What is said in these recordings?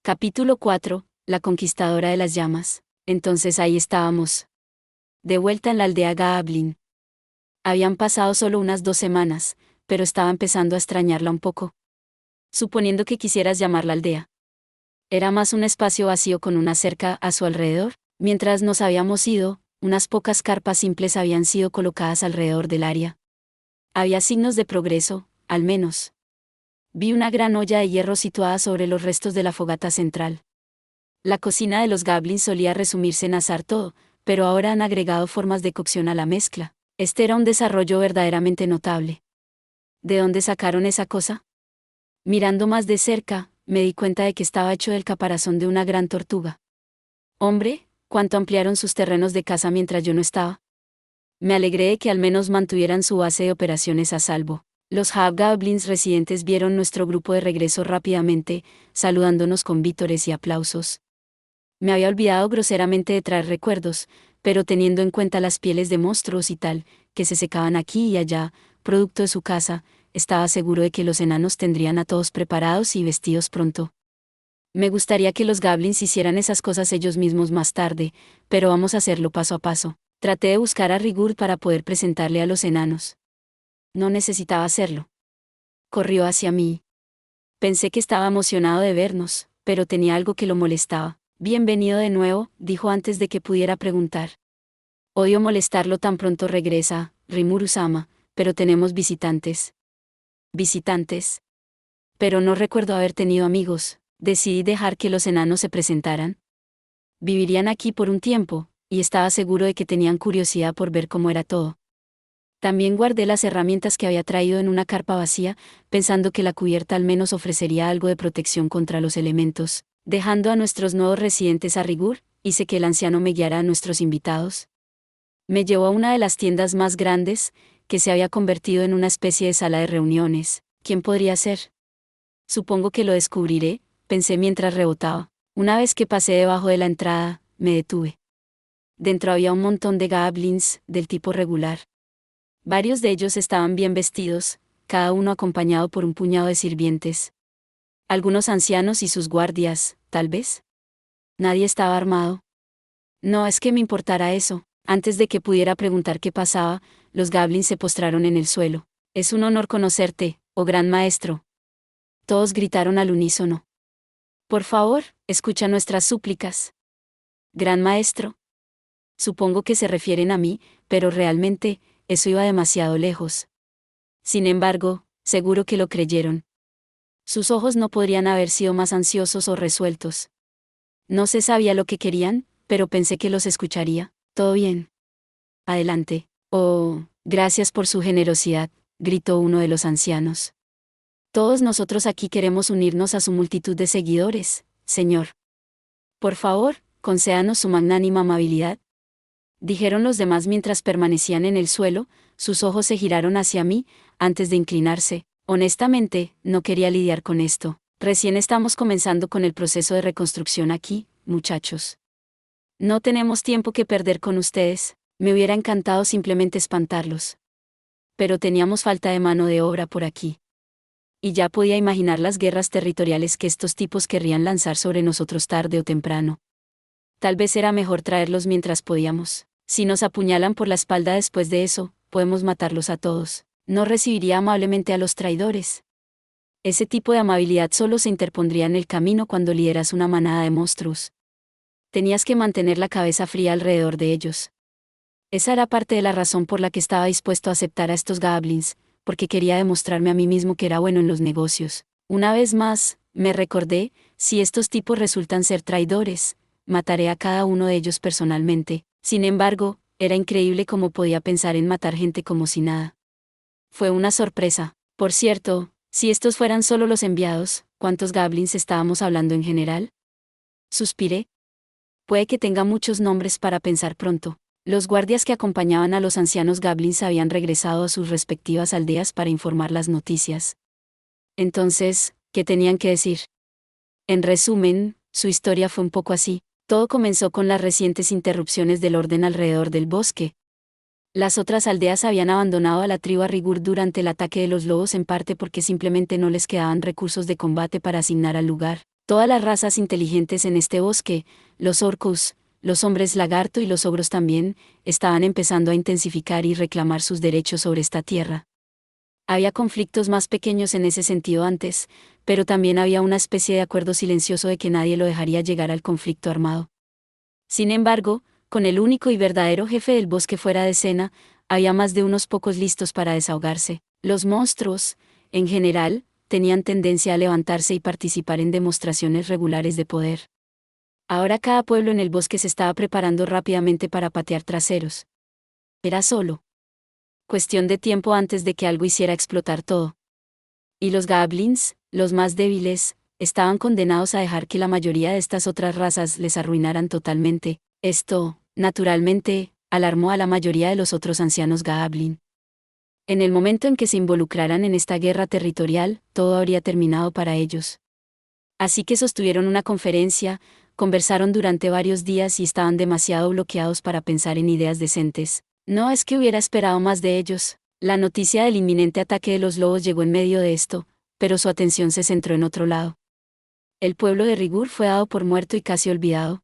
Capítulo 4. La conquistadora de las llamas. Entonces ahí estábamos. De vuelta en la aldea Goblin. Habían pasado solo unas 2 semanas, pero estaba empezando a extrañarla un poco. Suponiendo que quisieras llamarla aldea. Era más un espacio vacío con una cerca a su alrededor. Mientras nos habíamos ido, unas pocas carpas simples habían sido colocadas alrededor del área. Había signos de progreso, al menos. Vi una gran olla de hierro situada sobre los restos de la fogata central. La cocina de los Goblins solía resumirse en asar todo, pero ahora han agregado formas de cocción a la mezcla. Este era un desarrollo verdaderamente notable. ¿De dónde sacaron esa cosa? Mirando más de cerca, me di cuenta de que estaba hecho del caparazón de una gran tortuga. Hombre, ¿cuánto ampliaron sus terrenos de caza mientras yo no estaba? Me alegré de que al menos mantuvieran su base de operaciones a salvo. Los Hobgoblins residentes vieron nuestro grupo de regreso rápidamente, saludándonos con vítores y aplausos. Me había olvidado groseramente de traer recuerdos, pero teniendo en cuenta las pieles de monstruos y tal, que se secaban aquí y allá, producto de su caza, estaba seguro de que los enanos tendrían a todos preparados y vestidos pronto. Me gustaría que los Goblins hicieran esas cosas ellos mismos más tarde, pero vamos a hacerlo paso a paso. Traté de buscar a Rigurd para poder presentarle a los enanos. No necesitaba hacerlo. Corrió hacia mí. Pensé que estaba emocionado de vernos, pero tenía algo que lo molestaba. Bienvenido de nuevo, dijo antes de que pudiera preguntar. Odio molestarlo tan pronto regresa, Rimuru-sama, pero tenemos visitantes. ¿Visitantes? Pero no recuerdo haber tenido amigos. Decidí dejar que los enanos se presentaran. Vivirían aquí por un tiempo, y estaba seguro de que tenían curiosidad por ver cómo era todo. También guardé las herramientas que había traído en una carpa vacía, pensando que la cubierta al menos ofrecería algo de protección contra los elementos. Dejando a nuestros nuevos residentes a Rigurd, hice que el anciano me guiara a nuestros invitados. Me llevó a una de las tiendas más grandes, que se había convertido en una especie de sala de reuniones. ¿Quién podría ser? Supongo que lo descubriré, pensé mientras rebotaba. Una vez que pasé debajo de la entrada, me detuve. Dentro había un montón de goblins, del tipo regular. Varios de ellos estaban bien vestidos, cada uno acompañado por un puñado de sirvientes. Algunos ancianos y sus guardias, tal vez. Nadie estaba armado. No es que me importara eso. Antes de que pudiera preguntar qué pasaba, los goblins se postraron en el suelo. Es un honor conocerte, oh gran maestro. Todos gritaron al unísono. Por favor, escucha nuestras súplicas. Gran maestro. Supongo que se refieren a mí, pero realmente, eso iba demasiado lejos. Sin embargo, seguro que lo creyeron. Sus ojos no podrían haber sido más ansiosos o resueltos. No se sabía lo que querían, pero pensé que los escucharía. ¿Todo bien? Adelante. Oh, gracias por su generosidad, gritó uno de los ancianos. Todos nosotros aquí queremos unirnos a su multitud de seguidores, señor. Por favor, concédanos su magnánima amabilidad. Dijeron los demás mientras permanecían en el suelo, sus ojos se giraron hacia mí, antes de inclinarse. Honestamente, no quería lidiar con esto. Recién estamos comenzando con el proceso de reconstrucción aquí, muchachos. No tenemos tiempo que perder con ustedes, me hubiera encantado simplemente espantarlos. Pero teníamos falta de mano de obra por aquí. Y ya podía imaginar las guerras territoriales que estos tipos querrían lanzar sobre nosotros tarde o temprano. Tal vez era mejor traerlos mientras podíamos. Si nos apuñalan por la espalda después de eso, podemos matarlos a todos. No recibiría amablemente a los traidores. Ese tipo de amabilidad solo se interpondría en el camino cuando lideras una manada de monstruos. Tenías que mantener la cabeza fría alrededor de ellos. Esa era parte de la razón por la que estaba dispuesto a aceptar a estos goblins, porque quería demostrarme a mí mismo que era bueno en los negocios. Una vez más, me recordé, si estos tipos resultan ser traidores, mataré a cada uno de ellos personalmente. Sin embargo, era increíble cómo podía pensar en matar gente como si nada. Fue una sorpresa. Por cierto, si estos fueran solo los enviados, ¿cuántos goblins estábamos hablando en general? Suspiré. Puede que tenga muchos nombres para pensar pronto. Los guardias que acompañaban a los ancianos goblins habían regresado a sus respectivas aldeas para informar las noticias. Entonces, ¿qué tenían que decir? En resumen, su historia fue un poco así. Todo comenzó con las recientes interrupciones del orden alrededor del bosque. Las otras aldeas habían abandonado a la tribu Rigurd durante el ataque de los lobos en parte porque simplemente no les quedaban recursos de combate para asignar al lugar. Todas las razas inteligentes en este bosque, los orcos, los hombres lagarto y los ogros también, estaban empezando a intensificar y reclamar sus derechos sobre esta tierra. Había conflictos más pequeños en ese sentido antes, pero también había una especie de acuerdo silencioso de que nadie lo dejaría llegar al conflicto armado. Sin embargo, con el único y verdadero jefe del bosque fuera de escena, había más de unos pocos listos para desahogarse. Los monstruos, en general, tenían tendencia a levantarse y participar en demostraciones regulares de poder. Ahora cada pueblo en el bosque se estaba preparando rápidamente para patear traseros. Era solo cuestión de tiempo antes de que algo hiciera explotar todo. Y los goblins, los más débiles, estaban condenados a dejar que la mayoría de estas otras razas les arruinaran totalmente. Esto, naturalmente, alarmó a la mayoría de los otros ancianos goblin. En el momento en que se involucraran en esta guerra territorial, todo habría terminado para ellos. Así que sostuvieron una conferencia, conversaron durante varios días y estaban demasiado bloqueados para pensar en ideas decentes. No es que hubiera esperado más de ellos. La noticia del inminente ataque de los lobos llegó en medio de esto, pero su atención se centró en otro lado. El pueblo de Rigur fue dado por muerto y casi olvidado.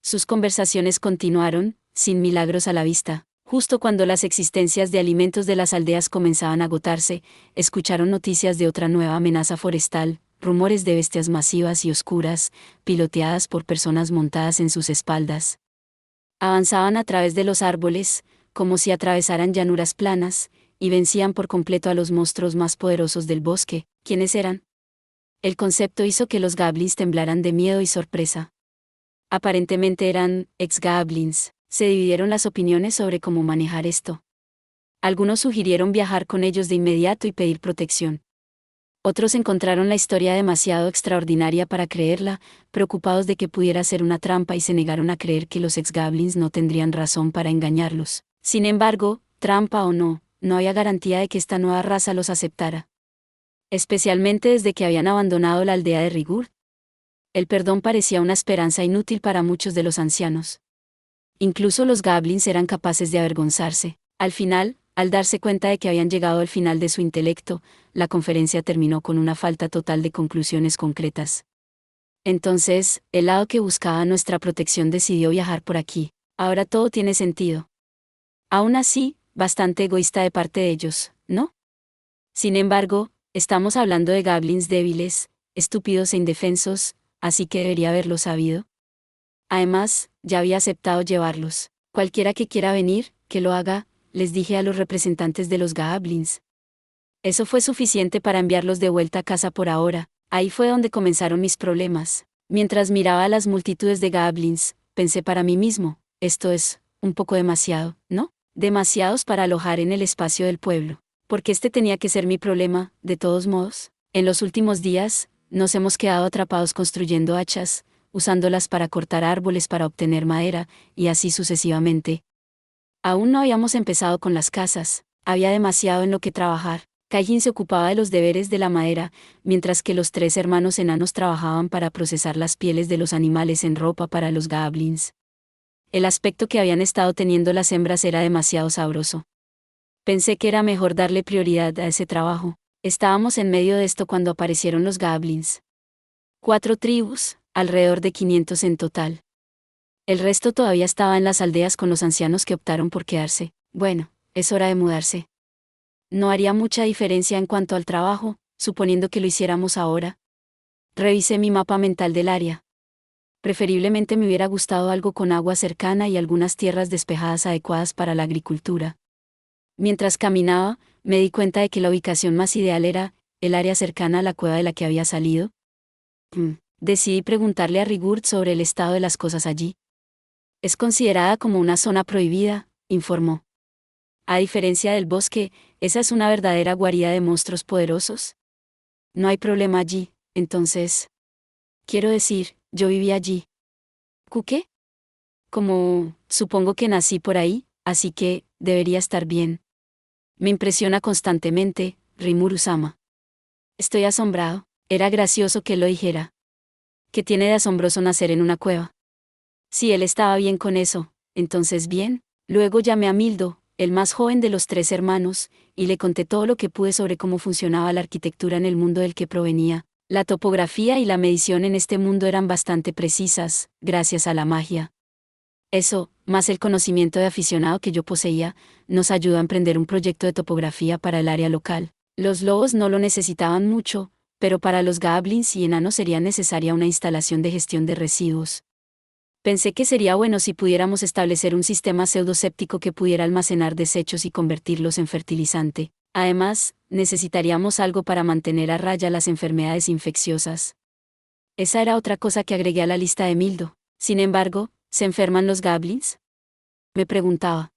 Sus conversaciones continuaron, sin milagros a la vista. Justo cuando las existencias de alimentos de las aldeas comenzaban a agotarse, escucharon noticias de otra nueva amenaza forestal, rumores de bestias masivas y oscuras, piloteadas por personas montadas en sus espaldas. Avanzaban a través de los árboles, como si atravesaran llanuras planas, y vencían por completo a los monstruos más poderosos del bosque. ¿Quiénes eran? El concepto hizo que los goblins temblaran de miedo y sorpresa. Aparentemente eran ex-goblins. Se dividieron las opiniones sobre cómo manejar esto. Algunos sugirieron viajar con ellos de inmediato y pedir protección. Otros encontraron la historia demasiado extraordinaria para creerla, preocupados de que pudiera ser una trampa y se negaron a creer que los ex-goblins no tendrían razón para engañarlos. Sin embargo, trampa o no, no había garantía de que esta nueva raza los aceptara. Especialmente desde que habían abandonado la aldea de Rigur. El perdón parecía una esperanza inútil para muchos de los ancianos. Incluso los goblins eran capaces de avergonzarse. Al final, al darse cuenta de que habían llegado al final de su intelecto, la conferencia terminó con una falta total de conclusiones concretas. Entonces, el lado que buscaba nuestra protección decidió viajar por aquí. Ahora todo tiene sentido. Aún así, bastante egoísta de parte de ellos, ¿no? Sin embargo, estamos hablando de goblins débiles, estúpidos e indefensos, así que debería haberlo sabido. Además, ya había aceptado llevarlos. Cualquiera que quiera venir, que lo haga, les dije a los representantes de los goblins. Eso fue suficiente para enviarlos de vuelta a casa por ahora. Ahí fue donde comenzaron mis problemas. Mientras miraba a las multitudes de goblins, pensé para mí mismo, esto es, un poco demasiado, ¿no? Demasiados para alojar en el espacio del pueblo. Porque este tenía que ser mi problema, de todos modos. En los últimos días, nos hemos quedado atrapados construyendo hachas, usándolas para cortar árboles para obtener madera, y así sucesivamente. Aún no habíamos empezado con las casas, había demasiado en lo que trabajar. Kaijin se ocupaba de los deberes de la madera, mientras que los 3 hermanos enanos trabajaban para procesar las pieles de los animales en ropa para los goblins. El aspecto que habían estado teniendo las hembras era demasiado sabroso. Pensé que era mejor darle prioridad a ese trabajo. Estábamos en medio de esto cuando aparecieron los goblins. 4 tribus, alrededor de 500 en total. El resto todavía estaba en las aldeas con los ancianos que optaron por quedarse. Bueno, es hora de mudarse. No haría mucha diferencia en cuanto al trabajo, suponiendo que lo hiciéramos ahora. Revisé mi mapa mental del área. Preferiblemente me hubiera gustado algo con agua cercana y algunas tierras despejadas adecuadas para la agricultura. Mientras caminaba, me di cuenta de que la ubicación más ideal era el área cercana a la cueva de la que había salido. Decidí preguntarle a Rigurd sobre el estado de las cosas allí. Es considerada como una zona prohibida, informó. A diferencia del bosque, esa es una verdadera guarida de monstruos poderosos. No hay problema allí, entonces. Quiero decir, yo viví allí. ¿Qué? Supongo que nací por ahí, así que, debería estar bien. Me impresiona constantemente, Rimuru-sama. Estoy asombrado. Era gracioso que lo dijera. ¿Qué tiene de asombroso nacer en una cueva? Si él estaba bien con eso, entonces bien. Luego llamé a Mildo, el más joven de los 3 hermanos, y le conté todo lo que pude sobre cómo funcionaba la arquitectura en el mundo del que provenía. La topografía y la medición en este mundo eran bastante precisas, gracias a la magia. Eso, más el conocimiento de aficionado que yo poseía, nos ayudó a emprender un proyecto de topografía para el área local. Los lobos no lo necesitaban mucho, pero para los goblins y enanos sería necesaria una instalación de gestión de residuos. Pensé que sería bueno si pudiéramos establecer un sistema pseudoséptico que pudiera almacenar desechos y convertirlos en fertilizante. Además, necesitaríamos algo para mantener a raya las enfermedades infecciosas. Esa era otra cosa que agregué a la lista de Mildo. Sin embargo, ¿se enferman los goblins?, me preguntaba.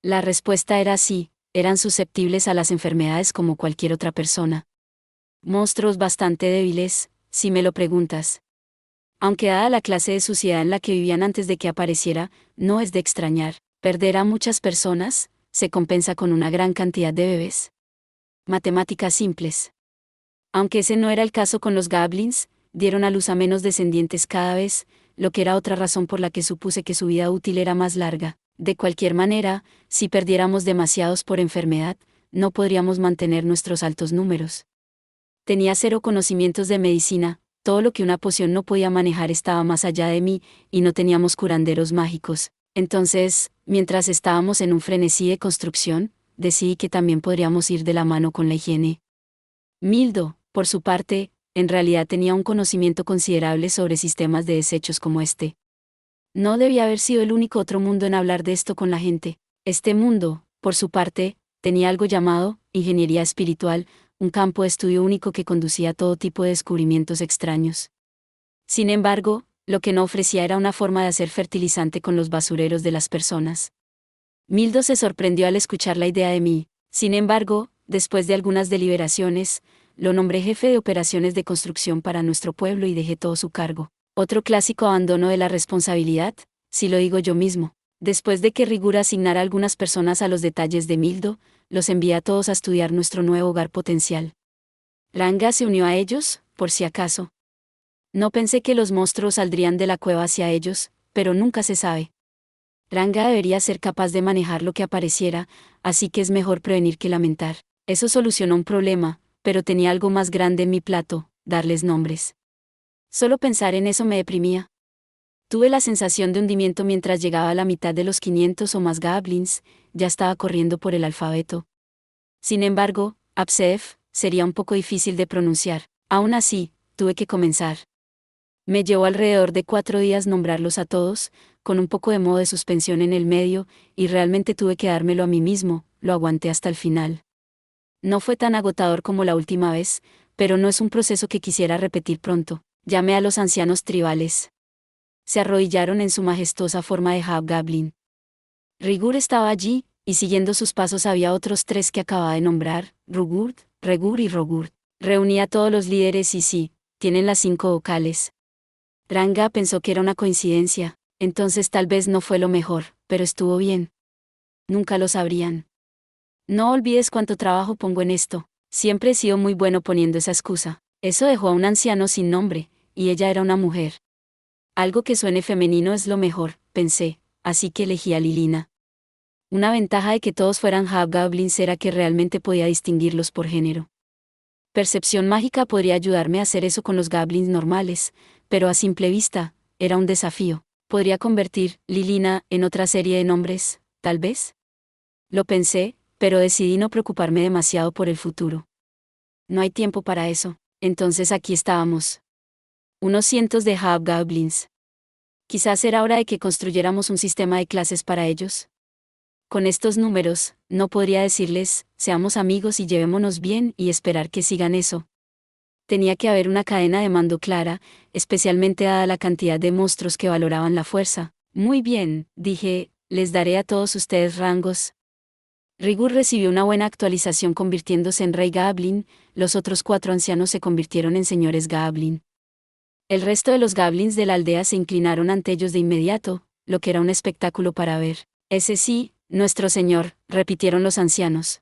La respuesta era sí, eran susceptibles a las enfermedades como cualquier otra persona. Monstruos bastante débiles, si me lo preguntas. Aunque dada la clase de suciedad en la que vivían antes de que apareciera, no es de extrañar. Perder a muchas personas se compensa con una gran cantidad de bebés. Matemáticas simples. Aunque ese no era el caso con los goblins, dieron a luz a menos descendientes cada vez, lo que era otra razón por la que supuse que su vida útil era más larga. De cualquier manera, si perdiéramos demasiados por enfermedad, no podríamos mantener nuestros altos números. Tenía cero conocimientos de medicina, todo lo que una poción no podía manejar estaba más allá de mí, y no teníamos curanderos mágicos. Entonces, mientras estábamos en un frenesí de construcción, decidí que también podríamos ir de la mano con la higiene. Mildo, por su parte, en realidad tenía un conocimiento considerable sobre sistemas de desechos como este. No debía haber sido el único otro mundo en hablar de esto con la gente. Este mundo, por su parte, tenía algo llamado ingeniería espiritual, un campo de estudio único que conducía a todo tipo de descubrimientos extraños. Sin embargo, lo que no ofrecía era una forma de hacer fertilizante con los basureros de las personas. Mildo se sorprendió al escuchar la idea de mí. Sin embargo, después de algunas deliberaciones, lo nombré jefe de operaciones de construcción para nuestro pueblo y dejé todo su cargo. Otro clásico abandono de la responsabilidad, si lo digo yo mismo. Después de que Rigur asignara a algunas personas a los detalles de Mildo, los envié a todos a estudiar nuestro nuevo hogar potencial. Ranga se unió a ellos, por si acaso. No pensé que los monstruos saldrían de la cueva hacia ellos, pero nunca se sabe. Ranga debería ser capaz de manejar lo que apareciera, así que es mejor prevenir que lamentar. Eso solucionó un problema, pero tenía algo más grande en mi plato, darles nombres. Solo pensar en eso me deprimía. Tuve la sensación de hundimiento mientras llegaba a la mitad de los 500 o más goblins, ya estaba corriendo por el alfabeto. Sin embargo, Absef sería un poco difícil de pronunciar. Aún así, tuve que comenzar. Me llevó alrededor de 4 días nombrarlos a todos, con un poco de modo de suspensión en el medio, y realmente tuve que dármelo a mí mismo, lo aguanté hasta el final. No fue tan agotador como la última vez, pero no es un proceso que quisiera repetir pronto. Llamé a los ancianos tribales. Se arrodillaron en su majestuosa forma de hobgoblin. Rigur estaba allí, y siguiendo sus pasos había otros 3 que acababa de nombrar, Rugurd, Regur y Rogurd. Reuní a todos los líderes y sí, tienen las 5 vocales. Ranga pensó que era una coincidencia, entonces tal vez no fue lo mejor, pero estuvo bien. Nunca lo sabrían. No olvides cuánto trabajo pongo en esto. Siempre he sido muy bueno poniendo esa excusa. Eso dejó a un anciano sin nombre, y ella era una mujer. Algo que suene femenino es lo mejor, pensé, así que elegí a Lilina. Una ventaja de que todos fueran hobgoblins era que realmente podía distinguirlos por género. Percepción mágica podría ayudarme a hacer eso con los goblins normales, pero a simple vista, era un desafío. ¿Podría convertir Lilina en otra serie de nombres, tal vez? Lo pensé, pero decidí no preocuparme demasiado por el futuro. No hay tiempo para eso, entonces aquí estábamos. Unos cientos de hobgoblins. Quizás era hora de que construyéramos un sistema de clases para ellos. Con estos números, no podría decirles, seamos amigos y llevémonos bien y esperar que sigan eso. Tenía que haber una cadena de mando clara, especialmente dada la cantidad de monstruos que valoraban la fuerza. Muy bien, dije, les daré a todos ustedes rangos. Rigur recibió una buena actualización convirtiéndose en rey goblin, los otros 4 ancianos se convirtieron en señores goblin. El resto de los goblins de la aldea se inclinaron ante ellos de inmediato, lo que era un espectáculo para ver. Ese sí, nuestro señor, repitieron los ancianos.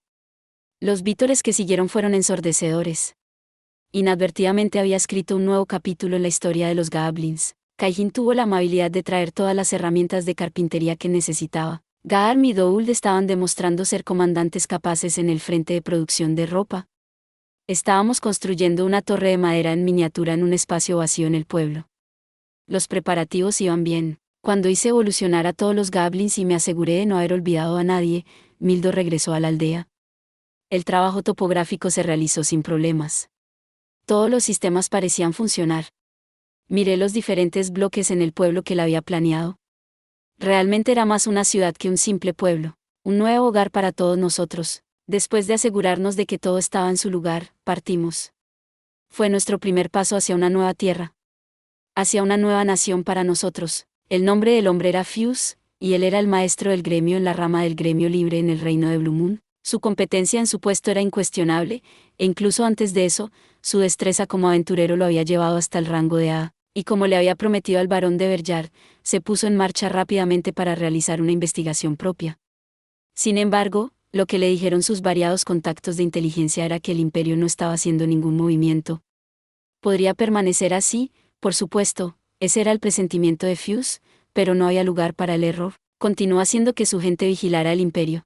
Los vítores que siguieron fueron ensordecedores. Inadvertidamente había escrito un nuevo capítulo en la historia de los goblins. Kaijin tuvo la amabilidad de traer todas las herramientas de carpintería que necesitaba. Gaarm y Dould estaban demostrando ser comandantes capaces en el frente de producción de ropa. Estábamos construyendo una torre de madera en miniatura en un espacio vacío en el pueblo. Los preparativos iban bien. Cuando hice evolucionar a todos los goblins y me aseguré de no haber olvidado a nadie, Mildo regresó a la aldea. El trabajo topográfico se realizó sin problemas. Todos los sistemas parecían funcionar. Miré los diferentes bloques en el pueblo que él había planeado. Realmente era más una ciudad que un simple pueblo, un nuevo hogar para todos nosotros. Después de asegurarnos de que todo estaba en su lugar, partimos. Fue nuestro primer paso hacia una nueva tierra. Hacia una nueva nación para nosotros. El nombre del hombre era Fuse, y él era el maestro del gremio en la rama del gremio libre en el reino de Blue Moon. Su competencia en su puesto era incuestionable, e incluso antes de eso, su destreza como aventurero lo había llevado hasta el rango de A, y como le había prometido al barón de Berjar, se puso en marcha rápidamente para realizar una investigación propia. Sin embargo, lo que le dijeron sus variados contactos de inteligencia era que el imperio no estaba haciendo ningún movimiento. Podría permanecer así, por supuesto, ese era el presentimiento de Fuse, pero no había lugar para el error. Continuó haciendo que su gente vigilara el imperio.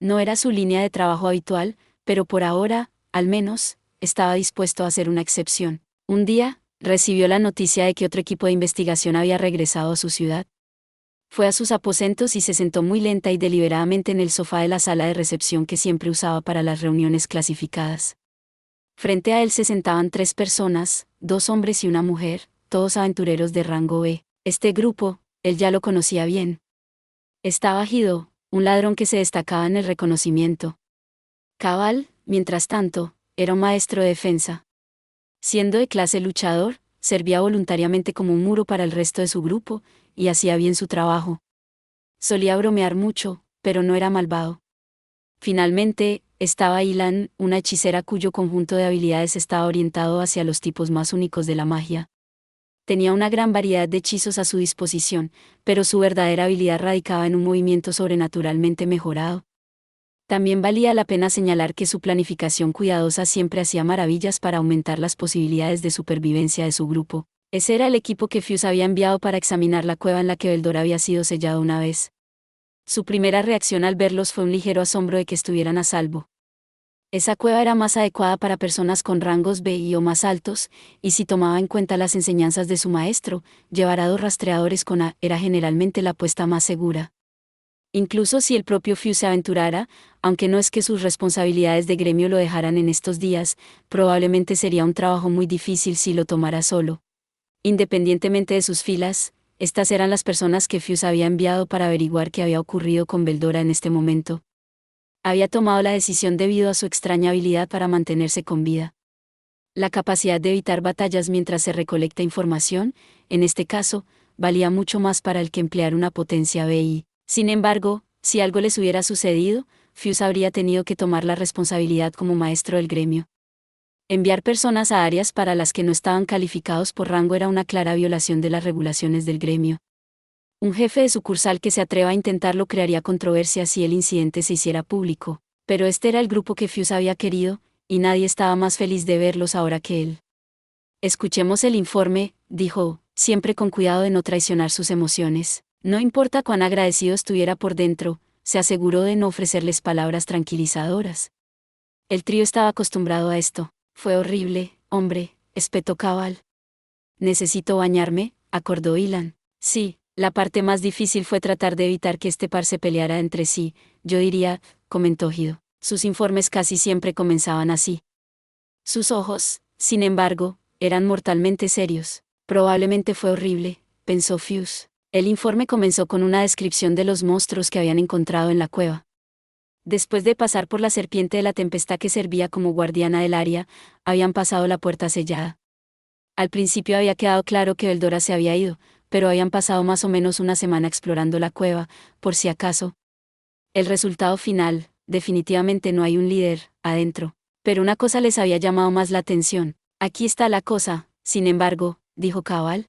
No era su línea de trabajo habitual, pero por ahora, al menos, estaba dispuesto a hacer una excepción. Un día, recibió la noticia de que otro equipo de investigación había regresado a su ciudad. Fue a sus aposentos y se sentó muy lenta y deliberadamente en el sofá de la sala de recepción que siempre usaba para las reuniones clasificadas. Frente a él se sentaban 3 personas, 2 hombres y una mujer, todos aventureros de rango B. Este grupo, él ya lo conocía bien. Estaba Hido, un ladrón que se destacaba en el reconocimiento. Cabal, mientras tanto, era un maestro de defensa. Siendo de clase luchador, servía voluntariamente como un muro para el resto de su grupo, y hacía bien su trabajo. Solía bromear mucho, pero no era malvado. Finalmente, estaba Ilan, una hechicera cuyo conjunto de habilidades estaba orientado hacia los tipos más únicos de la magia. Tenía una gran variedad de hechizos a su disposición, pero su verdadera habilidad radicaba en un movimiento sobrenaturalmente mejorado. También valía la pena señalar que su planificación cuidadosa siempre hacía maravillas para aumentar las posibilidades de supervivencia de su grupo. Ese era el equipo que Fuse había enviado para examinar la cueva en la que Beldor había sido sellado una vez. Su primera reacción al verlos fue un ligero asombro de que estuvieran a salvo. Esa cueva era más adecuada para personas con rangos B y o más altos, y si tomaba en cuenta las enseñanzas de su maestro, llevar a 2 rastreadores con A era generalmente la apuesta más segura. Incluso si el propio Fuse se aventurara, aunque no es que sus responsabilidades de gremio lo dejaran en estos días, probablemente sería un trabajo muy difícil si lo tomara solo. Independientemente de sus filas, estas eran las personas que Fuse había enviado para averiguar qué había ocurrido con Beldora en este momento. Había tomado la decisión debido a su extraña habilidad para mantenerse con vida. La capacidad de evitar batallas mientras se recolecta información, en este caso, valía mucho más para el que emplear una potencia BI. Sin embargo, si algo les hubiera sucedido, Fuse habría tenido que tomar la responsabilidad como maestro del gremio. Enviar personas a áreas para las que no estaban calificados por rango era una clara violación de las regulaciones del gremio. Un jefe de sucursal que se atreva a intentarlo crearía controversia si el incidente se hiciera público, pero este era el grupo que Fuse había querido, y nadie estaba más feliz de verlos ahora que él. Escuchemos el informe, dijo, siempre con cuidado de no traicionar sus emociones. No importa cuán agradecido estuviera por dentro, se aseguró de no ofrecerles palabras tranquilizadoras. El trío estaba acostumbrado a esto. Fue horrible, hombre, espetó Cabal. Necesito bañarme, acordó Ilan. Sí, la parte más difícil fue tratar de evitar que este par se peleara entre sí, yo diría, comentó Hido. Sus informes casi siempre comenzaban así. Sus ojos, sin embargo, eran mortalmente serios. Probablemente fue horrible, pensó Fuse. El informe comenzó con una descripción de los monstruos que habían encontrado en la cueva. Después de pasar por la serpiente de la tempestad que servía como guardiana del área, habían pasado la puerta sellada. Al principio había quedado claro que Beldora se había ido, pero habían pasado más o menos una semana explorando la cueva, por si acaso. El resultado final, definitivamente no hay un líder, adentro. Pero una cosa les había llamado más la atención. Aquí está la cosa, sin embargo, dijo Cabal.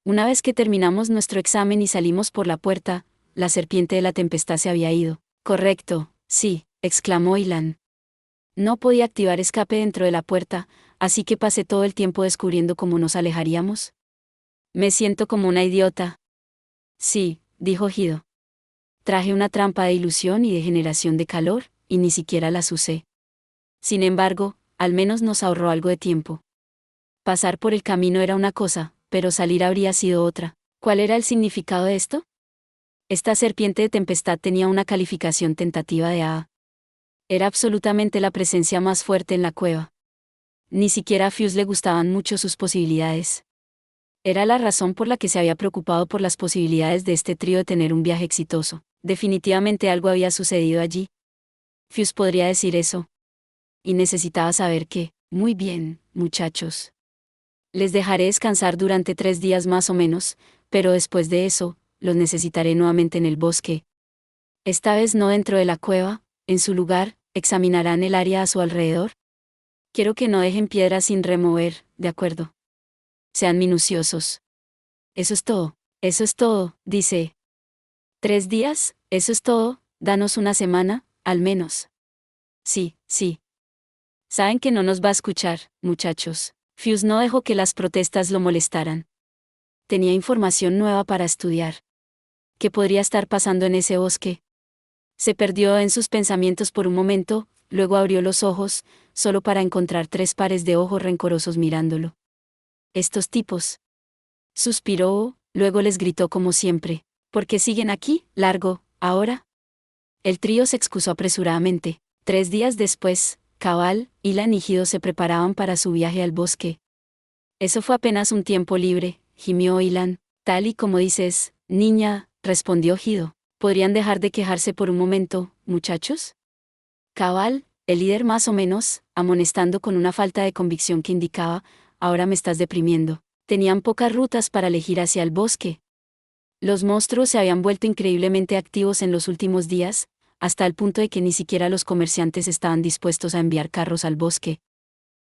Una vez que terminamos nuestro examen y salimos por la puerta, la serpiente de la tempestad se había ido. Correcto, sí, exclamó Ilan. No podía activar escape dentro de la puerta, así que pasé todo el tiempo descubriendo cómo nos alejaríamos. Me siento como una idiota. Sí, dijo Hido. Traje una trampa de ilusión y de generación de calor, y ni siquiera las usé. Sin embargo, al menos nos ahorró algo de tiempo. Pasar por el camino era una cosa, pero salir habría sido otra. ¿Cuál era el significado de esto? Esta serpiente de tempestad tenía una calificación tentativa de A. Era absolutamente la presencia más fuerte en la cueva. Ni siquiera a Fuse le gustaban mucho sus posibilidades. Era la razón por la que se había preocupado por las posibilidades de este trío de tener un viaje exitoso. Definitivamente algo había sucedido allí. Fuse podría decir eso. Y necesitaba saber que, muy bien, muchachos. Les dejaré descansar durante 3 días más o menos, pero después de eso, los necesitaré nuevamente en el bosque. Esta vez no dentro de la cueva, en su lugar, examinarán el área a su alrededor. Quiero que no dejen piedras sin remover, ¿de acuerdo? Sean minuciosos. Eso es todo, dice. 3 días, eso es todo, danos una semana, al menos. Sí, sí. Saben que no nos va a escuchar, muchachos. Fuse no dejó que las protestas lo molestaran. Tenía información nueva para estudiar. ¿Qué podría estar pasando en ese bosque? Se perdió en sus pensamientos por un momento, luego abrió los ojos, solo para encontrar 3 pares de ojos rencorosos mirándolo. Estos tipos. Suspiró, luego les gritó como siempre. ¿Por qué siguen aquí, largo, ahora? El trío se excusó apresuradamente. 3 días después, Cabal, Ilan y Gido se preparaban para su viaje al bosque. Eso fue apenas un tiempo libre, gimió Ilan. Tal y como dices, niña, respondió Gido. ¿Podrían dejar de quejarse por un momento, muchachos? Cabal, el líder más o menos, amonestando con una falta de convicción que indicaba, ahora me estás deprimiendo. Tenían pocas rutas para elegir hacia el bosque. Los monstruos se habían vuelto increíblemente activos en los últimos días, hasta el punto de que ni siquiera los comerciantes estaban dispuestos a enviar carros al bosque.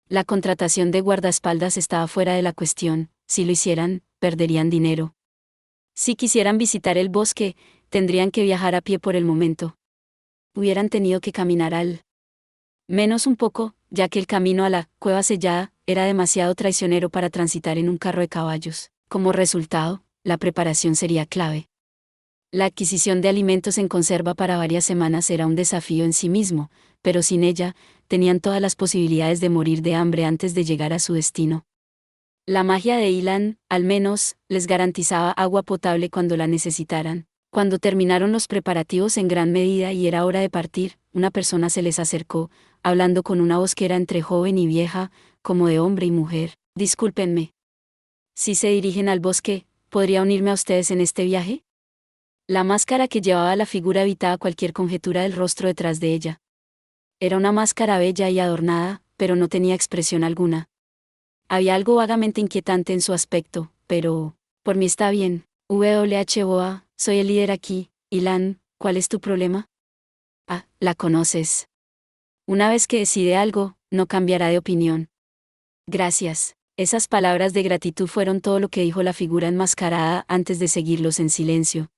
La contratación de guardaespaldas estaba fuera de la cuestión. Si lo hicieran, perderían dinero. Si quisieran visitar el bosque, tendrían que viajar a pie por el momento. Hubieran tenido que caminar al menos un poco, ya que el camino a la cueva sellada era demasiado traicionero para transitar en un carro de caballos. Como resultado, la preparación sería clave. La adquisición de alimentos en conserva para varias semanas era un desafío en sí mismo, pero sin ella, tenían todas las posibilidades de morir de hambre antes de llegar a su destino. La magia de Ilan, al menos, les garantizaba agua potable cuando la necesitaran. Cuando terminaron los preparativos en gran medida y era hora de partir, una persona se les acercó, hablando con una voz que era entre joven y vieja, como de hombre y mujer. Discúlpenme. Si se dirigen al bosque, ¿podría unirme a ustedes en este viaje? La máscara que llevaba la figura evitaba cualquier conjetura del rostro detrás de ella. Era una máscara bella y adornada, pero no tenía expresión alguna. Había algo vagamente inquietante en su aspecto, pero, por mí está bien. WHOA, soy el líder aquí. Ilan, ¿cuál es tu problema? Ah, la conoces. Una vez que decide algo, no cambiará de opinión. Gracias. Esas palabras de gratitud fueron todo lo que dijo la figura enmascarada antes de seguirlos en silencio.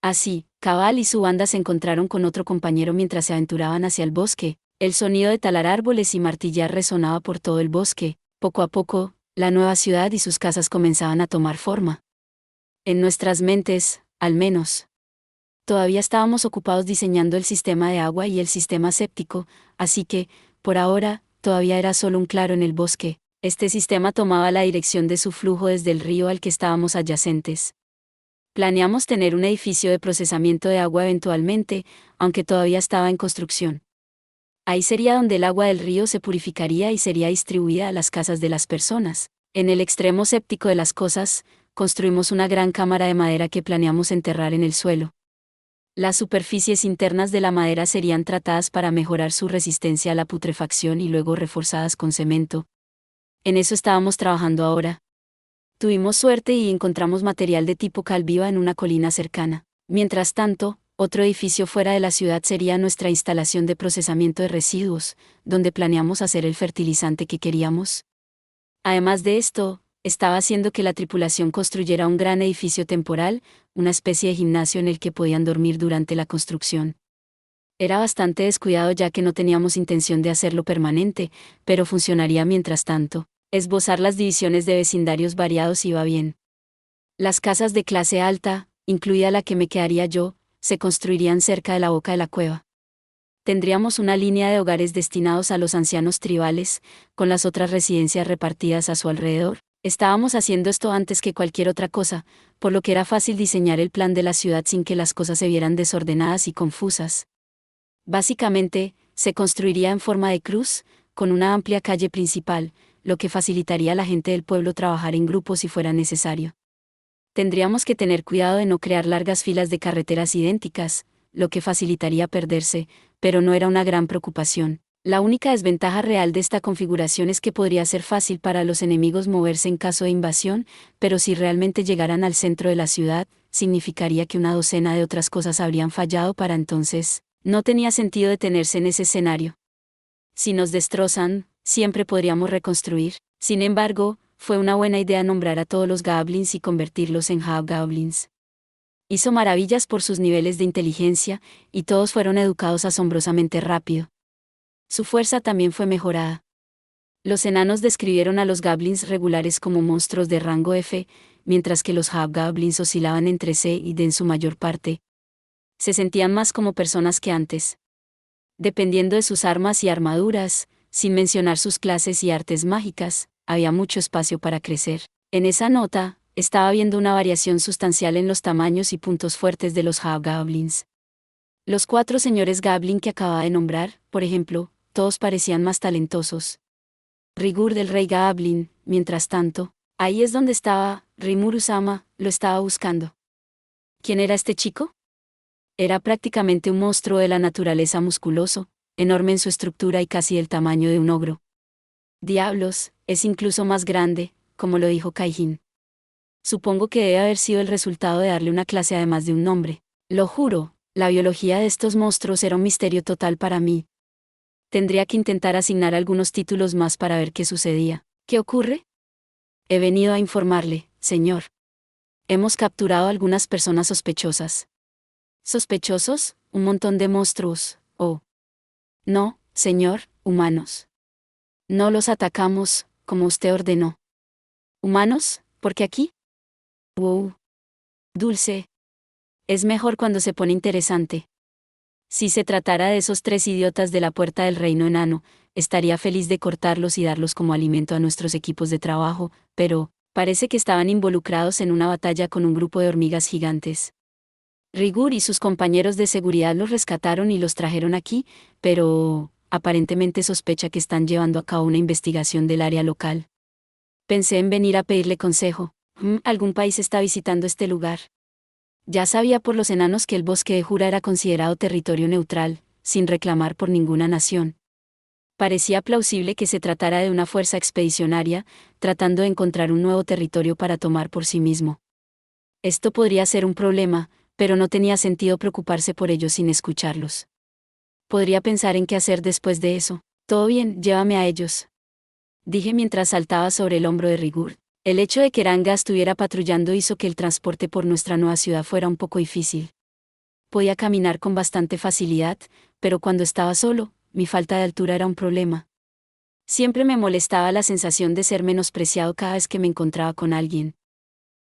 Así, Cabal y su banda se encontraron con otro compañero mientras se aventuraban hacia el bosque. El sonido de talar árboles y martillar resonaba por todo el bosque. Poco a poco, la nueva ciudad y sus casas comenzaban a tomar forma. En nuestras mentes, al menos. Todavía estábamos ocupados diseñando el sistema de agua y el sistema séptico, así que, por ahora, todavía era solo un claro en el bosque. Este sistema tomaba la dirección de su flujo desde el río al que estábamos adyacentes. Planeamos tener un edificio de procesamiento de agua eventualmente, aunque todavía estaba en construcción. Ahí sería donde el agua del río se purificaría y sería distribuida a las casas de las personas. En el extremo séptico de las cosas, construimos una gran cámara de madera que planeamos enterrar en el suelo. Las superficies internas de la madera serían tratadas para mejorar su resistencia a la putrefacción y luego reforzadas con cemento. En eso estábamos trabajando ahora. Tuvimos suerte y encontramos material de tipo cal viva en una colina cercana. Mientras tanto, otro edificio fuera de la ciudad sería nuestra instalación de procesamiento de residuos, donde planeamos hacer el fertilizante que queríamos. Además de esto, estaba haciendo que la tripulación construyera un gran edificio temporal, una especie de gimnasio en el que podían dormir durante la construcción. Era bastante descuidado ya que no teníamos intención de hacerlo permanente, pero funcionaría mientras tanto. Esbozar las divisiones de vecindarios variados iba bien. Las casas de clase alta, incluida la que me quedaría yo, se construirían cerca de la boca de la cueva. Tendríamos una línea de hogares destinados a los ancianos tribales, con las otras residencias repartidas a su alrededor. Estábamos haciendo esto antes que cualquier otra cosa, por lo que era fácil diseñar el plan de la ciudad sin que las cosas se vieran desordenadas y confusas. Básicamente, se construiría en forma de cruz, con una amplia calle principal, lo que facilitaría a la gente del pueblo trabajar en grupo si fuera necesario. Tendríamos que tener cuidado de no crear largas filas de carreteras idénticas, lo que facilitaría perderse, pero no era una gran preocupación. La única desventaja real de esta configuración es que podría ser fácil para los enemigos moverse en caso de invasión, pero si realmente llegaran al centro de la ciudad, significaría que una docena de otras cosas habrían fallado para entonces. No tenía sentido detenerse en ese escenario. Si nos destrozan, siempre podríamos reconstruir. Sin embargo, fue una buena idea nombrar a todos los goblins y convertirlos en hobgoblins. Hizo maravillas por sus niveles de inteligencia, y todos fueron educados asombrosamente rápido. Su fuerza también fue mejorada. Los enanos describieron a los goblins regulares como monstruos de rango F, mientras que los hobgoblins oscilaban entre C y D en su mayor parte. Se sentían más como personas que antes. Dependiendo de sus armas y armaduras, sin mencionar sus clases y artes mágicas, había mucho espacio para crecer. En esa nota, estaba viendo una variación sustancial en los tamaños y puntos fuertes de los hobgoblins. Los 4 señores goblin que acababa de nombrar, por ejemplo, todos parecían más talentosos. Rigur del rey goblin, mientras tanto, ahí es donde estaba, Rimuru-sama, lo estaba buscando. ¿Quién era este chico? Era prácticamente un monstruo de la naturaleza musculoso, enorme en su estructura y casi del tamaño de un ogro. Diablos, es incluso más grande, como lo dijo Kaijin. Supongo que debe haber sido el resultado de darle una clase además de un nombre. Lo juro, la biología de estos monstruos era un misterio total para mí. Tendría que intentar asignar algunos títulos más para ver qué sucedía. ¿Qué ocurre? He venido a informarle, señor. Hemos capturado a algunas personas sospechosas. ¿Sospechosos? Un montón de monstruos, oh. No, señor, humanos. No los atacamos, como usted ordenó. ¿Humanos? ¿Por qué aquí? Wow. Dulce. Es mejor cuando se pone interesante. Si se tratara de esos 3 idiotas de la puerta del reino enano, estaría feliz de cortarlos y darlos como alimento a nuestros equipos de trabajo, pero, parece que estaban involucrados en una batalla con un grupo de hormigas gigantes. Rigur y sus compañeros de seguridad los rescataron y los trajeron aquí, pero, aparentemente sospecha que están llevando a cabo una investigación del área local. Pensé en venir a pedirle consejo. ¿Algún país está visitando este lugar? Ya sabía por los enanos que el bosque de Jura era considerado territorio neutral, sin reclamar por ninguna nación. Parecía plausible que se tratara de una fuerza expedicionaria, tratando de encontrar un nuevo territorio para tomar por sí mismo. Esto podría ser un problema, pero no tenía sentido preocuparse por ellos sin escucharlos. Podría pensar en qué hacer después de eso. Todo bien, llévame a ellos. Dije mientras saltaba sobre el hombro de Rigur. El hecho de que Ranga estuviera patrullando hizo que el transporte por nuestra nueva ciudad fuera un poco difícil. Podía caminar con bastante facilidad, pero cuando estaba solo, mi falta de altura era un problema. Siempre me molestaba la sensación de ser menospreciado cada vez que me encontraba con alguien.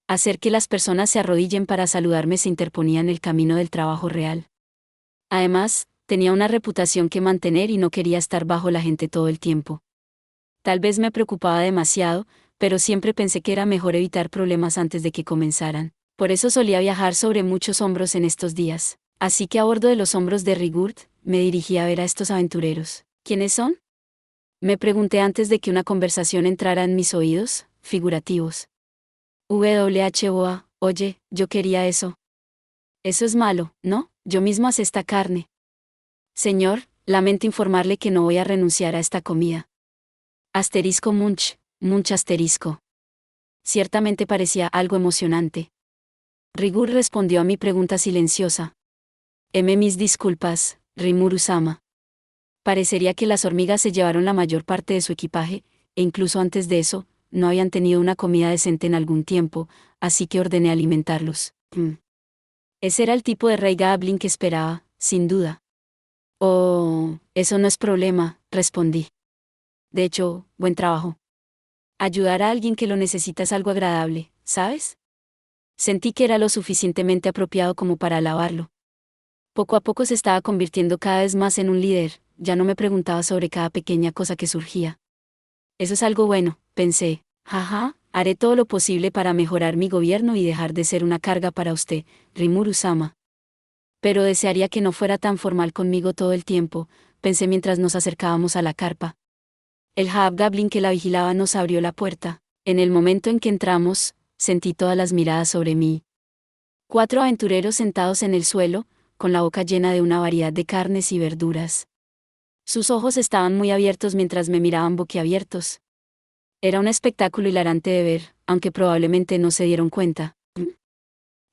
Hacer que las personas se arrodillen para saludarme se interponía en el camino del trabajo real. Además, tenía una reputación que mantener y no quería estar bajo la gente todo el tiempo. Tal vez me preocupaba demasiado, pero siempre pensé que era mejor evitar problemas antes de que comenzaran. Por eso solía viajar sobre muchos hombros en estos días. Así que a bordo de los hombros de Rigurd, me dirigí a ver a estos aventureros. ¿Quiénes son? Me pregunté antes de que una conversación entrara en mis oídos, figurativos. WHOA, oye, yo quería eso. Eso es malo, ¿no? Yo mismo hacé esta carne. Señor, lamento informarle que no voy a renunciar a esta comida. Asterisco Munch asterisco. Ciertamente parecía algo emocionante. Rigur respondió a mi pregunta silenciosa. Mis disculpas, Rimuru-sama. Parecería que las hormigas se llevaron la mayor parte de su equipaje, e incluso antes de eso, no habían tenido una comida decente en algún tiempo, así que ordené alimentarlos. Ese era el tipo de rey goblin que esperaba, sin duda. Oh, eso no es problema, respondí. De hecho, buen trabajo. Ayudar a alguien que lo necesita es algo agradable, ¿sabes? Sentí que era lo suficientemente apropiado como para alabarlo. Poco a poco se estaba convirtiendo cada vez más en un líder, ya no me preguntaba sobre cada pequeña cosa que surgía. Eso es algo bueno, pensé. Jaja, haré todo lo posible para mejorar mi gobierno y dejar de ser una carga para usted, Rimuru-sama. Pero desearía que no fuera tan formal conmigo todo el tiempo, pensé mientras nos acercábamos a la carpa. El Hobgoblin que la vigilaba nos abrió la puerta. En el momento en que entramos, sentí todas las miradas sobre mí. 4 aventureros sentados en el suelo, con la boca llena de una variedad de carnes y verduras. Sus ojos estaban muy abiertos mientras me miraban boquiabiertos. Era un espectáculo hilarante de ver, aunque probablemente no se dieron cuenta.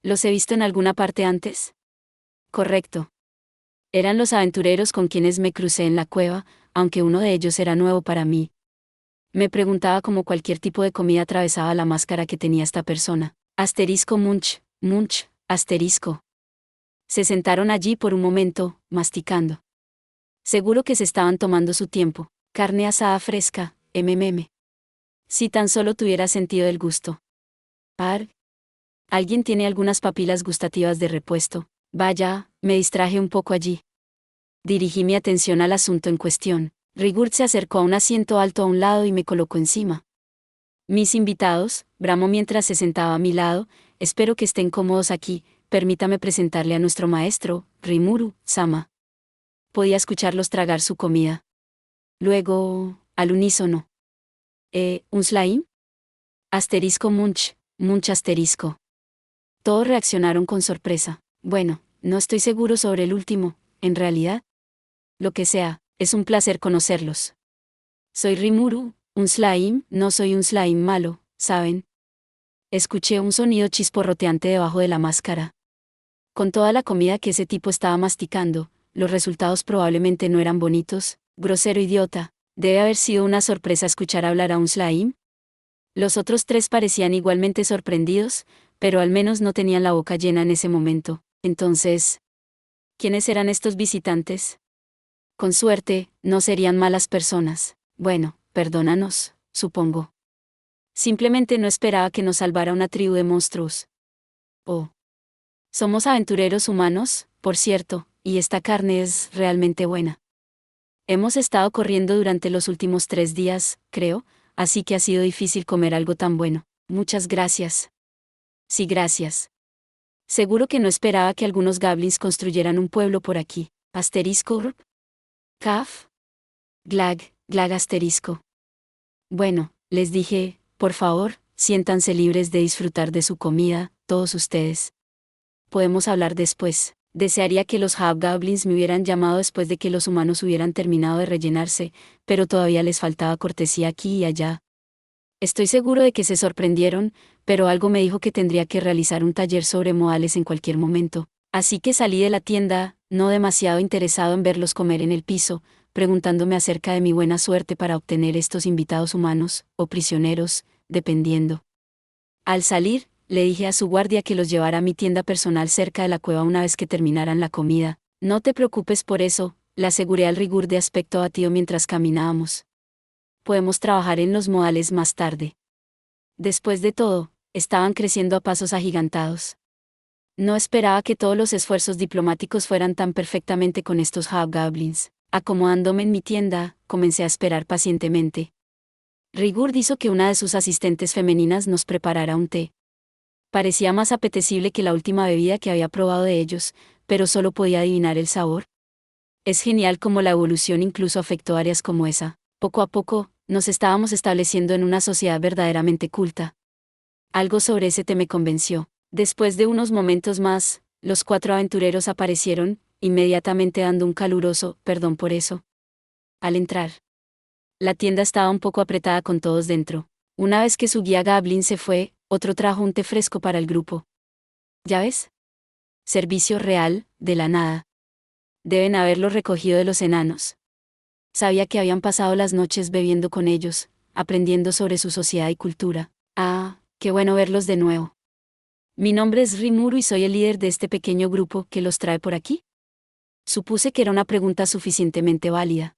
¿Los he visto en alguna parte antes? Correcto. Eran los aventureros con quienes me crucé en la cueva, aunque uno de ellos era nuevo para mí. Me preguntaba cómo cualquier tipo de comida atravesaba la máscara que tenía esta persona. Asterisco munch, munch, asterisco. Se sentaron allí por un momento, masticando. Seguro que se estaban tomando su tiempo. Carne asada fresca, mmm. Si tan solo tuviera sentido del gusto. ¿Alguien tiene algunas papilas gustativas de repuesto? Vaya, me distraje un poco allí. Dirigí mi atención al asunto en cuestión. Rigurd se acercó a un asiento alto a un lado y me colocó encima. Mis invitados, bramó mientras se sentaba a mi lado, espero que estén cómodos aquí, permítame presentarle a nuestro maestro, Rimuru-sama. Podía escucharlos tragar su comida. Luego, al unísono. ¿Un slime? Asterisco munch, munch asterisco. Todos reaccionaron con sorpresa. Bueno, no estoy seguro sobre el último, en realidad. Lo que sea, es un placer conocerlos. Soy Rimuru, un slime, no soy un slime malo, ¿saben? Escuché un sonido chisporroteante debajo de la máscara. Con toda la comida que ese tipo estaba masticando, los resultados probablemente no eran bonitos. Grosero idiota, debe haber sido una sorpresa escuchar hablar a un slime. Los otros 3 parecían igualmente sorprendidos, pero al menos no tenían la boca llena en ese momento. Entonces, ¿quiénes eran estos visitantes? Con suerte, no serían malas personas. Bueno, perdónanos, supongo. Simplemente no esperaba que nos salvara una tribu de monstruos. Oh. Somos aventureros humanos, por cierto, y esta carne es realmente buena. Hemos estado corriendo durante los últimos 3 días, creo, así que ha sido difícil comer algo tan bueno. Muchas gracias. Sí, gracias. Seguro que no esperaba que algunos goblins construyeran un pueblo por aquí. Asterisco urb. Kaf. Glag, glag asterisco. Bueno, les dije, por favor, siéntanse libres de disfrutar de su comida, todos ustedes. Podemos hablar después. Desearía que los Hobgoblins me hubieran llamado después de que los humanos hubieran terminado de rellenarse, pero todavía les faltaba cortesía aquí y allá. Estoy seguro de que se sorprendieron, pero algo me dijo que tendría que realizar un taller sobre modales en cualquier momento. Así que salí de la tienda, no demasiado interesado en verlos comer en el piso, preguntándome acerca de mi buena suerte para obtener estos invitados humanos, o prisioneros, dependiendo. Al salir, le dije a su guardia que los llevara a mi tienda personal cerca de la cueva una vez que terminaran la comida. No te preocupes por eso, le aseguré al Rigurd de aspecto abatido mientras caminábamos. Podemos trabajar en los modales más tarde. Después de todo, estaban creciendo a pasos agigantados. No esperaba que todos los esfuerzos diplomáticos fueran tan perfectamente con estos Hobgoblins. Acomodándome en mi tienda, comencé a esperar pacientemente. Rigurd hizo que una de sus asistentes femeninas nos preparara un té. Parecía más apetecible que la última bebida que había probado de ellos, pero solo podía adivinar el sabor. Es genial cómo la evolución incluso afectó áreas como esa. Poco a poco, nos estábamos estableciendo en una sociedad verdaderamente culta. Algo sobre ese té me convenció. Después de unos momentos más, los 4 aventureros aparecieron, inmediatamente dando un caluroso perdón por eso. Al entrar, la tienda estaba un poco apretada con todos dentro. Una vez que su guía Goblin se fue, otro trajo un té fresco para el grupo. ¿Ya ves? Servicio real, de la nada. Deben haberlo recogido de los enanos. Sabía que habían pasado las noches bebiendo con ellos, aprendiendo sobre su sociedad y cultura. Ah, qué bueno verlos de nuevo. Mi nombre es Rimuru y soy el líder de este pequeño grupo que los trae por aquí. Supuse que era una pregunta suficientemente válida.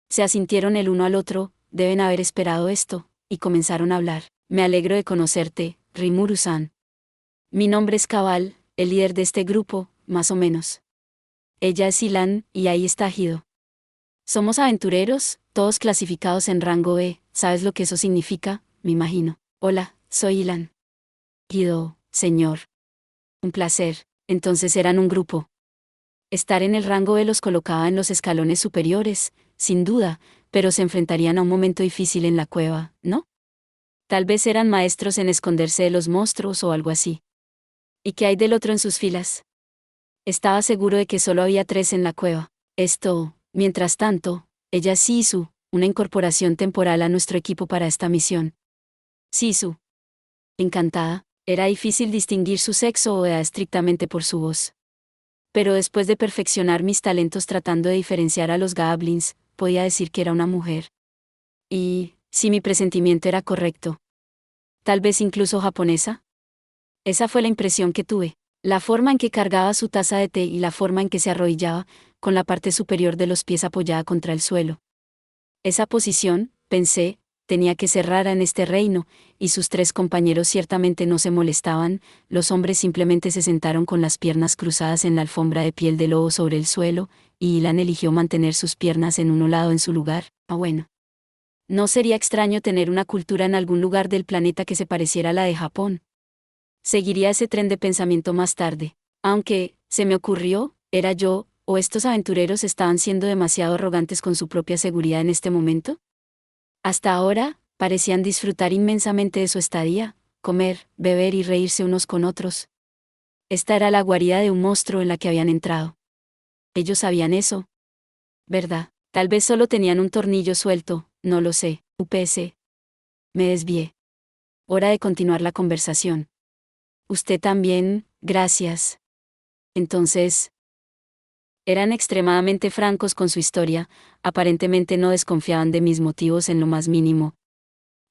Se asintieron el uno al otro, deben haber esperado esto, y comenzaron a hablar. Me alegro de conocerte, Rimuru-san. Mi nombre es Cabal, el líder de este grupo, más o menos. Ella es Ilan, y ahí está Hido. Somos aventureros, todos clasificados en rango E, ¿sabes lo que eso significa? Me imagino. Hola, soy Ilan. Hido, señor. Un placer. Entonces eran un grupo. Estar en el rango E los colocaba en los escalones superiores, sin duda, pero se enfrentarían a un momento difícil en la cueva, ¿no? Tal vez eran maestros en esconderse de los monstruos o algo así. ¿Y qué hay del otro en sus filas? Estaba seguro de que solo había 3 en la cueva. Mientras tanto, ella es Sisu, una incorporación temporal a nuestro equipo para esta misión. Sisu. Encantada. Era difícil distinguir su sexo o edad estrictamente por su voz. Pero después de perfeccionar mis talentos tratando de diferenciar a los goblins, podía decir que era una mujer. Y, si mi presentimiento era correcto, tal vez incluso japonesa. Esa fue la impresión que tuve. La forma en que cargaba su taza de té y la forma en que se arrodillaba, con la parte superior de los pies apoyada contra el suelo. Esa posición, pensé, tenía que ser rara en este reino, y sus 3 compañeros ciertamente no se molestaban. Los hombres simplemente se sentaron con las piernas cruzadas en la alfombra de piel de lobo sobre el suelo, y Ilan eligió mantener sus piernas en un lado en su lugar. Bueno. No sería extraño tener una cultura en algún lugar del planeta que se pareciera a la de Japón. Seguiría ese tren de pensamiento más tarde. Aunque, se me ocurrió, era yo, o estos aventureros estaban siendo demasiado arrogantes con su propia seguridad en este momento. Hasta ahora, parecían disfrutar inmensamente de su estadía, comer, beber y reírse unos con otros. Esta era la guarida de un monstruo en la que habían entrado. Ellos sabían eso. ¿Verdad? Tal vez solo tenían un tornillo suelto, no lo sé. UPS. Me desvié. Hora de continuar la conversación. Usted también, gracias. Entonces, eran extremadamente francos con su historia, aparentemente no desconfiaban de mis motivos en lo más mínimo.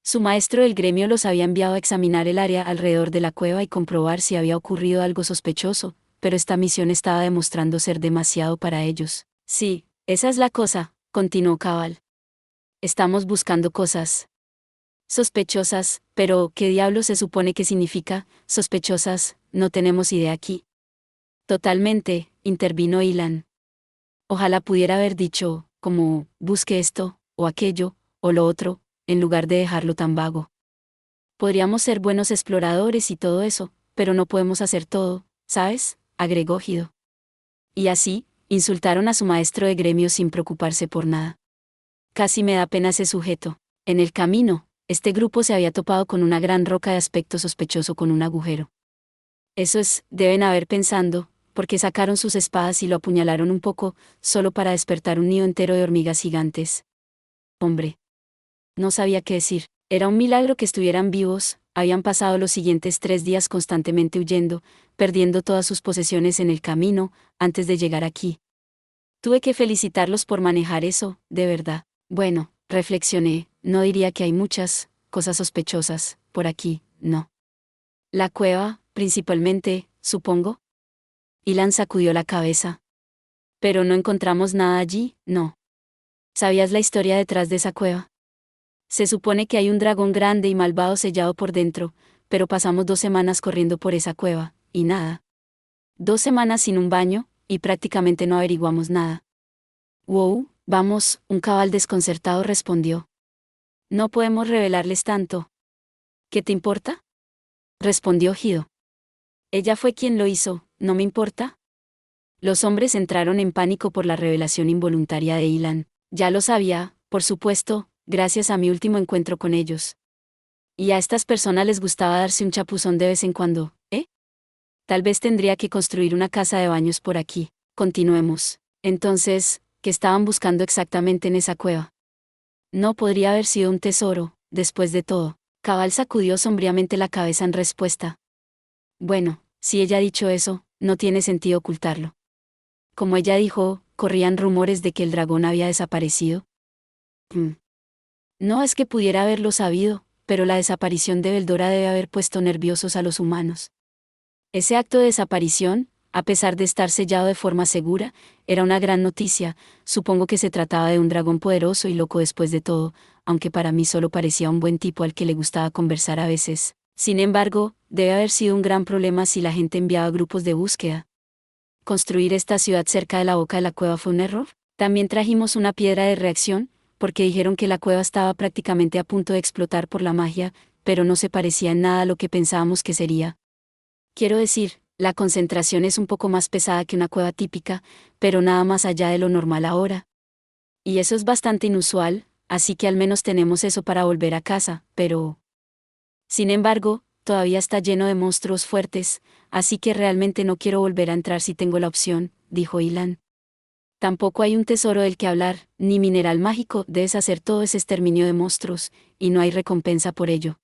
Su maestro del gremio los había enviado a examinar el área alrededor de la cueva y comprobar si había ocurrido algo sospechoso, pero esta misión estaba demostrando ser demasiado para ellos. Sí, esa es la cosa, continuó Cabal. Estamos buscando cosas sospechosas, pero ¿qué diablo se supone que significa sospechosas? No tenemos idea aquí. Totalmente, intervino Ilan. Ojalá pudiera haber dicho, como, busque esto, o aquello, o lo otro, en lugar de dejarlo tan vago. Podríamos ser buenos exploradores y todo eso, pero no podemos hacer todo, ¿sabes? Agregó Hido. Y así, insultaron a su maestro de gremio sin preocuparse por nada. Casi me da pena ese sujeto. En el camino, este grupo se había topado con una gran roca de aspecto sospechoso con un agujero. Deben haber pensando, porque sacaron sus espadas y lo apuñalaron un poco, solo para despertar un nido entero de hormigas gigantes. Hombre. No sabía qué decir. Era un milagro que estuvieran vivos. Habían pasado los siguientes 3 días constantemente huyendo, perdiendo todas sus posesiones en el camino, antes de llegar aquí. Tuve que felicitarlos por manejar eso, de verdad. Bueno, reflexioné, no diría que hay muchas cosas sospechosas por aquí, no. La cueva, principalmente, supongo. Ilan sacudió la cabeza. Pero no encontramos nada allí, no. ¿Sabías la historia detrás de esa cueva? Se supone que hay un dragón grande y malvado sellado por dentro, pero pasamos 2 semanas corriendo por esa cueva, y nada. 2 semanas sin un baño, y prácticamente no averiguamos nada. Wow, vamos, un cabal desconcertado respondió. No podemos revelarles tanto. ¿Qué te importa? Respondió Hido. Ella fue quien lo hizo, ¿no me importa? Los hombres entraron en pánico por la revelación involuntaria de Ilan. Ya lo sabía, por supuesto, gracias a mi último encuentro con ellos. Y a estas personas les gustaba darse un chapuzón de vez en cuando, ¿eh? Tal vez tendría que construir una casa de baños por aquí. Continuemos. Entonces, ¿qué estaban buscando exactamente en esa cueva? No podría haber sido un tesoro, después de todo. Cabal sacudió sombríamente la cabeza en respuesta. Bueno, si ella ha dicho eso, no tiene sentido ocultarlo. Como ella dijo, corrían rumores de que el dragón había desaparecido. No es que pudiera haberlo sabido, pero la desaparición de Beldora debe haber puesto nerviosos a los humanos. Ese acto de desaparición, a pesar de estar sellado de forma segura, era una gran noticia. Supongo que se trataba de un dragón poderoso y loco después de todo, aunque para mí solo parecía un buen tipo al que le gustaba conversar a veces. Sin embargo, debe haber sido un gran problema si la gente enviaba grupos de búsqueda. ¿Construir esta ciudad cerca de la boca de la cueva fue un error? También trajimos una piedra de reacción, porque dijeron que la cueva estaba prácticamente a punto de explotar por la magia, pero no se parecía en nada a lo que pensábamos que sería. Quiero decir, la concentración es un poco más pesada que una cueva típica, pero nada más allá de lo normal ahora. Y eso es bastante inusual, así que al menos tenemos eso para volver a casa, pero... Sin embargo, todavía está lleno de monstruos fuertes, así que realmente no quiero volver a entrar si tengo la opción, dijo Ilan. Tampoco hay un tesoro del que hablar, ni mineral mágico, debes hacer todo ese exterminio de monstruos, y no hay recompensa por ello.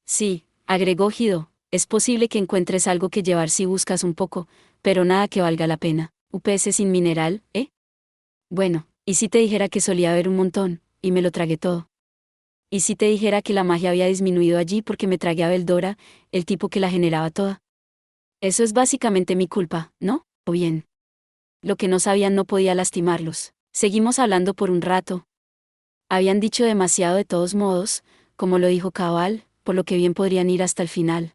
Sí, agregó Gido, es posible que encuentres algo que llevar si buscas un poco, pero nada que valga la pena. UPS sin mineral, ¿eh? Bueno, ¿y si te dijera que solía haber un montón, y me lo tragué todo? ¿Y si te dijera que la magia había disminuido allí porque me tragué a Beldora, el tipo que la generaba toda? Eso es básicamente mi culpa, ¿no? ¿O bien? Lo que no sabían no podía lastimarlos. Seguimos hablando por un rato. Habían dicho demasiado de todos modos, como lo dijo Cabal, por lo que bien podrían ir hasta el final.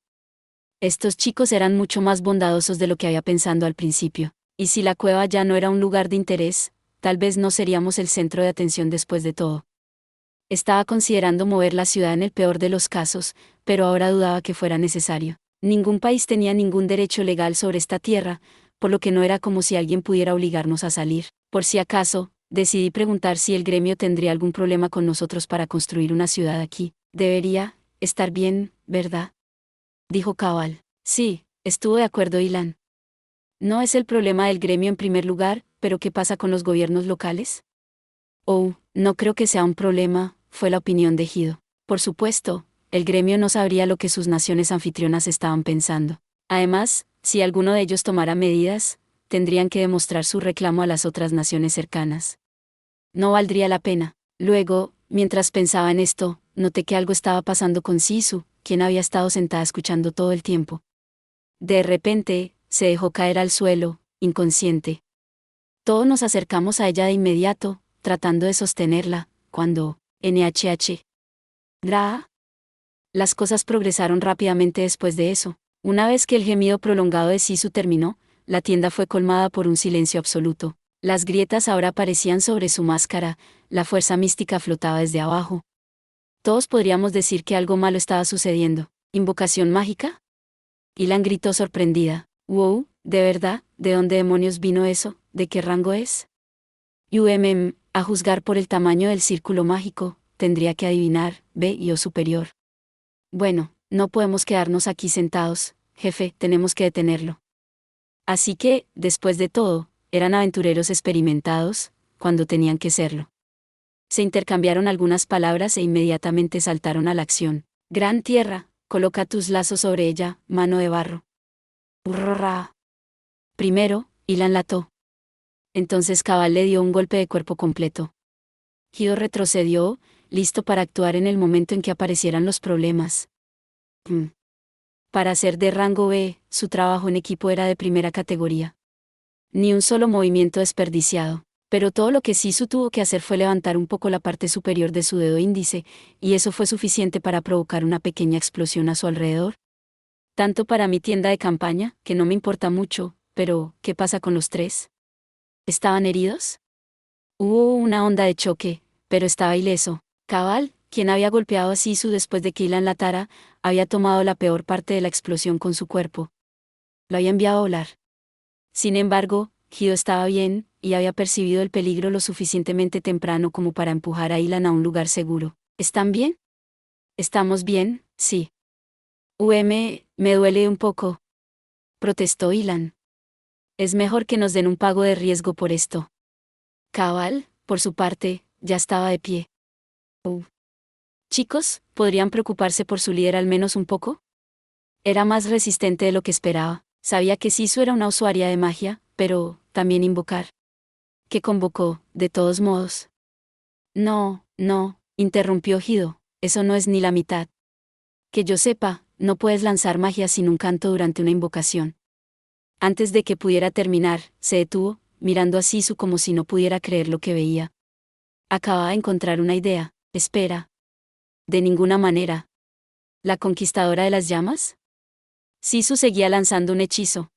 Estos chicos eran mucho más bondadosos de lo que había pensado al principio. Y si la cueva ya no era un lugar de interés, tal vez no seríamos el centro de atención después de todo. Estaba considerando mover la ciudad en el peor de los casos, pero ahora dudaba que fuera necesario. Ningún país tenía ningún derecho legal sobre esta tierra, por lo que no era como si alguien pudiera obligarnos a salir. Por si acaso, decidí preguntar si el gremio tendría algún problema con nosotros para construir una ciudad aquí. Debería estar bien, ¿verdad? Dijo Cabal. Sí, estuvo de acuerdo Ilan. No es el problema del gremio en primer lugar, pero ¿qué pasa con los gobiernos locales? Oh, no creo que sea un problema, fue la opinión de Gido. Por supuesto, el gremio no sabría lo que sus naciones anfitrionas estaban pensando. Además, si alguno de ellos tomara medidas, tendrían que demostrar su reclamo a las otras naciones cercanas. No valdría la pena. Luego, mientras pensaba en esto, noté que algo estaba pasando con Sisu, quien había estado sentada escuchando todo el tiempo. De repente, se dejó caer al suelo, inconsciente. Todos nos acercamos a ella de inmediato, tratando de sostenerla, cuando, NHH. Dra. Las cosas progresaron rápidamente después de eso. Una vez que el gemido prolongado de Sisu terminó, la tienda fue colmada por un silencio absoluto. Las grietas ahora aparecían sobre su máscara, la fuerza mística flotaba desde abajo. Todos podríamos decir que algo malo estaba sucediendo. ¿Invocación mágica? Ilan gritó sorprendida. Wow, ¿de verdad? ¿De dónde demonios vino eso? ¿De qué rango es? A juzgar por el tamaño del círculo mágico, tendría que adivinar, B y O superior. Bueno, no podemos quedarnos aquí sentados, jefe, tenemos que detenerlo. Así que, después de todo, eran aventureros experimentados, cuando tenían que serlo. Se intercambiaron algunas palabras e inmediatamente saltaron a la acción. Gran tierra, coloca tus lazos sobre ella, mano de barro. Urrra. Primero, Ilan lató. Entonces Cabal le dio un golpe de cuerpo completo. Gido retrocedió, listo para actuar en el momento en que aparecieran los problemas. Para ser de rango B, su trabajo en equipo era de primera categoría. Ni un solo movimiento desperdiciado. Pero todo lo que Sisu tuvo que hacer fue levantar un poco la parte superior de su dedo índice, y eso fue suficiente para provocar una pequeña explosión a su alrededor. Tanto para mi tienda de campaña, que no me importa mucho, pero, ¿qué pasa con los tres? ¿Estaban heridos? Hubo una onda de choque, pero estaba ileso. Cabal, quien había golpeado a Sisu después de que Ilan latara, había tomado la peor parte de la explosión con su cuerpo. Lo había enviado a volar. Sin embargo, Gido estaba bien, y había percibido el peligro lo suficientemente temprano como para empujar a Ilan a un lugar seguro. ¿Están bien? Estamos bien, sí. Me duele un poco, protestó Ilan. Es mejor que nos den un pago de riesgo por esto. Cabal, por su parte, ya estaba de pie. Chicos, ¿podrían preocuparse por su líder al menos un poco? Era más resistente de lo que esperaba. Sabía que Sisu era una usuaria de magia, pero, también invocar. ¿Qué convocó, de todos modos? No, interrumpió Gido, eso no es ni la mitad. Que yo sepa, no puedes lanzar magia sin un canto durante una invocación. Antes de que pudiera terminar, se detuvo, mirando a Sisu como si no pudiera creer lo que veía. Acababa de encontrar una idea. Espera. De ninguna manera. ¿La conquistadora de las llamas? Sisu seguía lanzando un hechizo.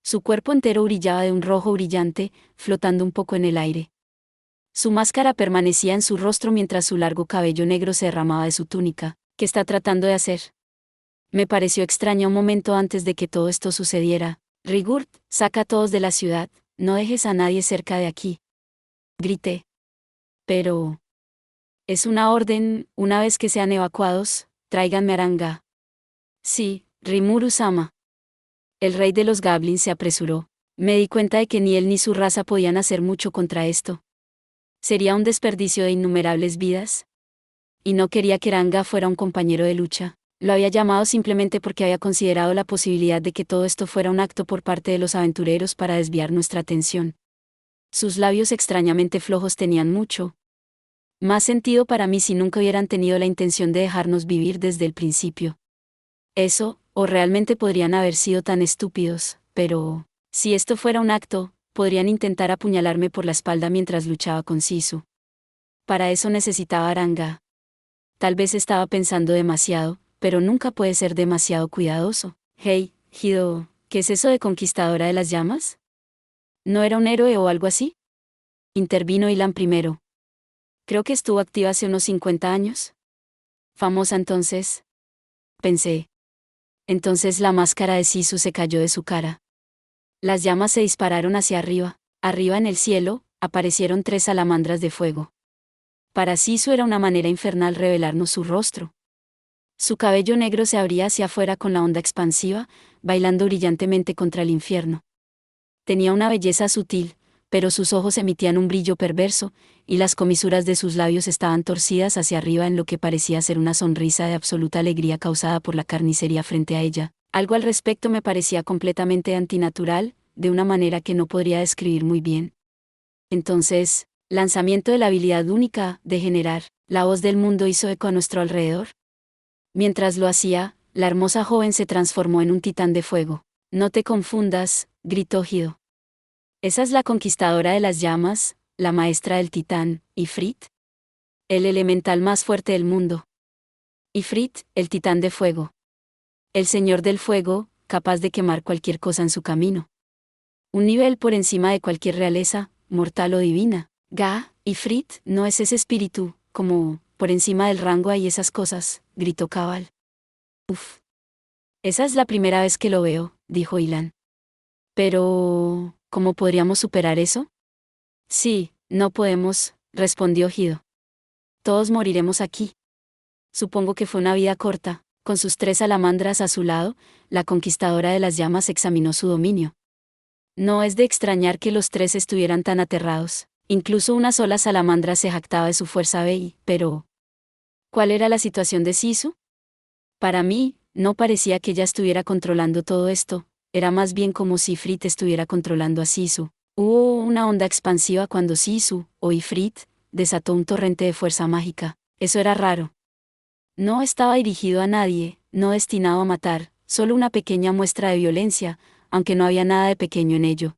Su cuerpo entero brillaba de un rojo brillante, flotando un poco en el aire. Su máscara permanecía en su rostro mientras su largo cabello negro se derramaba de su túnica. ¿Qué está tratando de hacer? Me pareció extraño un momento antes de que todo esto sucediera. Rigurt, saca a todos de la ciudad, no dejes a nadie cerca de aquí. Grité. Pero... es una orden, una vez que sean evacuados, tráiganme a Aranga. Sí, Rimuru-sama. El rey de los goblins se apresuró. Me di cuenta de que ni él ni su raza podían hacer mucho contra esto. Sería un desperdicio de innumerables vidas. Y no quería que Aranga fuera un compañero de lucha. Lo había llamado simplemente porque había considerado la posibilidad de que todo esto fuera un acto por parte de los aventureros para desviar nuestra atención. Sus labios extrañamente flojos tenían mucho más sentido para mí si nunca hubieran tenido la intención de dejarnos vivir desde el principio. Eso, o realmente podrían haber sido tan estúpidos, pero, si esto fuera un acto, podrían intentar apuñalarme por la espalda mientras luchaba con Sisu. Para eso necesitaba Aranga. Tal vez estaba pensando demasiado, pero nunca puede ser demasiado cuidadoso. Hey, Hido, ¿qué es eso de conquistadora de las llamas? ¿No era un héroe o algo así? Intervino Ilan primero. Creo que estuvo activa hace unos 50 años. Famosa entonces. Pensé. Entonces la máscara de Sisu se cayó de su cara. Las llamas se dispararon hacia arriba. Arriba en el cielo, aparecieron 3 salamandras de fuego. Para Sisu era una manera infernal revelarnos su rostro. Su cabello negro se abría hacia afuera con la onda expansiva, bailando brillantemente contra el infierno. Tenía una belleza sutil, pero sus ojos emitían un brillo perverso, y las comisuras de sus labios estaban torcidas hacia arriba en lo que parecía ser una sonrisa de absoluta alegría causada por la carnicería frente a ella. Algo al respecto me parecía completamente antinatural, de una manera que no podría describir muy bien. Entonces, lanzamiento de la habilidad única, de generar, la voz del mundo hizo eco a nuestro alrededor. Mientras lo hacía, la hermosa joven se transformó en un titán de fuego. No te confundas, gritó Hido. Esa es la conquistadora de las llamas, la maestra del titán, Ifrit. El elemental más fuerte del mundo. Ifrit, el titán de fuego. El señor del fuego, capaz de quemar cualquier cosa en su camino. Un nivel por encima de cualquier realeza, mortal o divina. Ifrit, no es ese espíritu, como, por encima del rango hay esas cosas, gritó Cabal. Uf. Esa es la primera vez que lo veo, dijo Ilan. Pero, ¿cómo podríamos superar eso? Sí, no podemos, respondió Hido. Todos moriremos aquí. Supongo que fue una vida corta. Con sus 3 salamandras a su lado, la conquistadora de las llamas examinó su dominio. No es de extrañar que los 3 estuvieran tan aterrados. Incluso una sola salamandra se jactaba de su fuerza pero... ¿cuál era la situación de Sisu? Para mí, no parecía que ella estuviera controlando todo esto, era más bien como si Ifrit estuviera controlando a Sisu. Hubo una onda expansiva cuando Sisu, o Ifrit, desató un torrente de fuerza mágica. Eso era raro. No estaba dirigido a nadie, no destinado a matar, solo una pequeña muestra de violencia, aunque no había nada de pequeño en ello.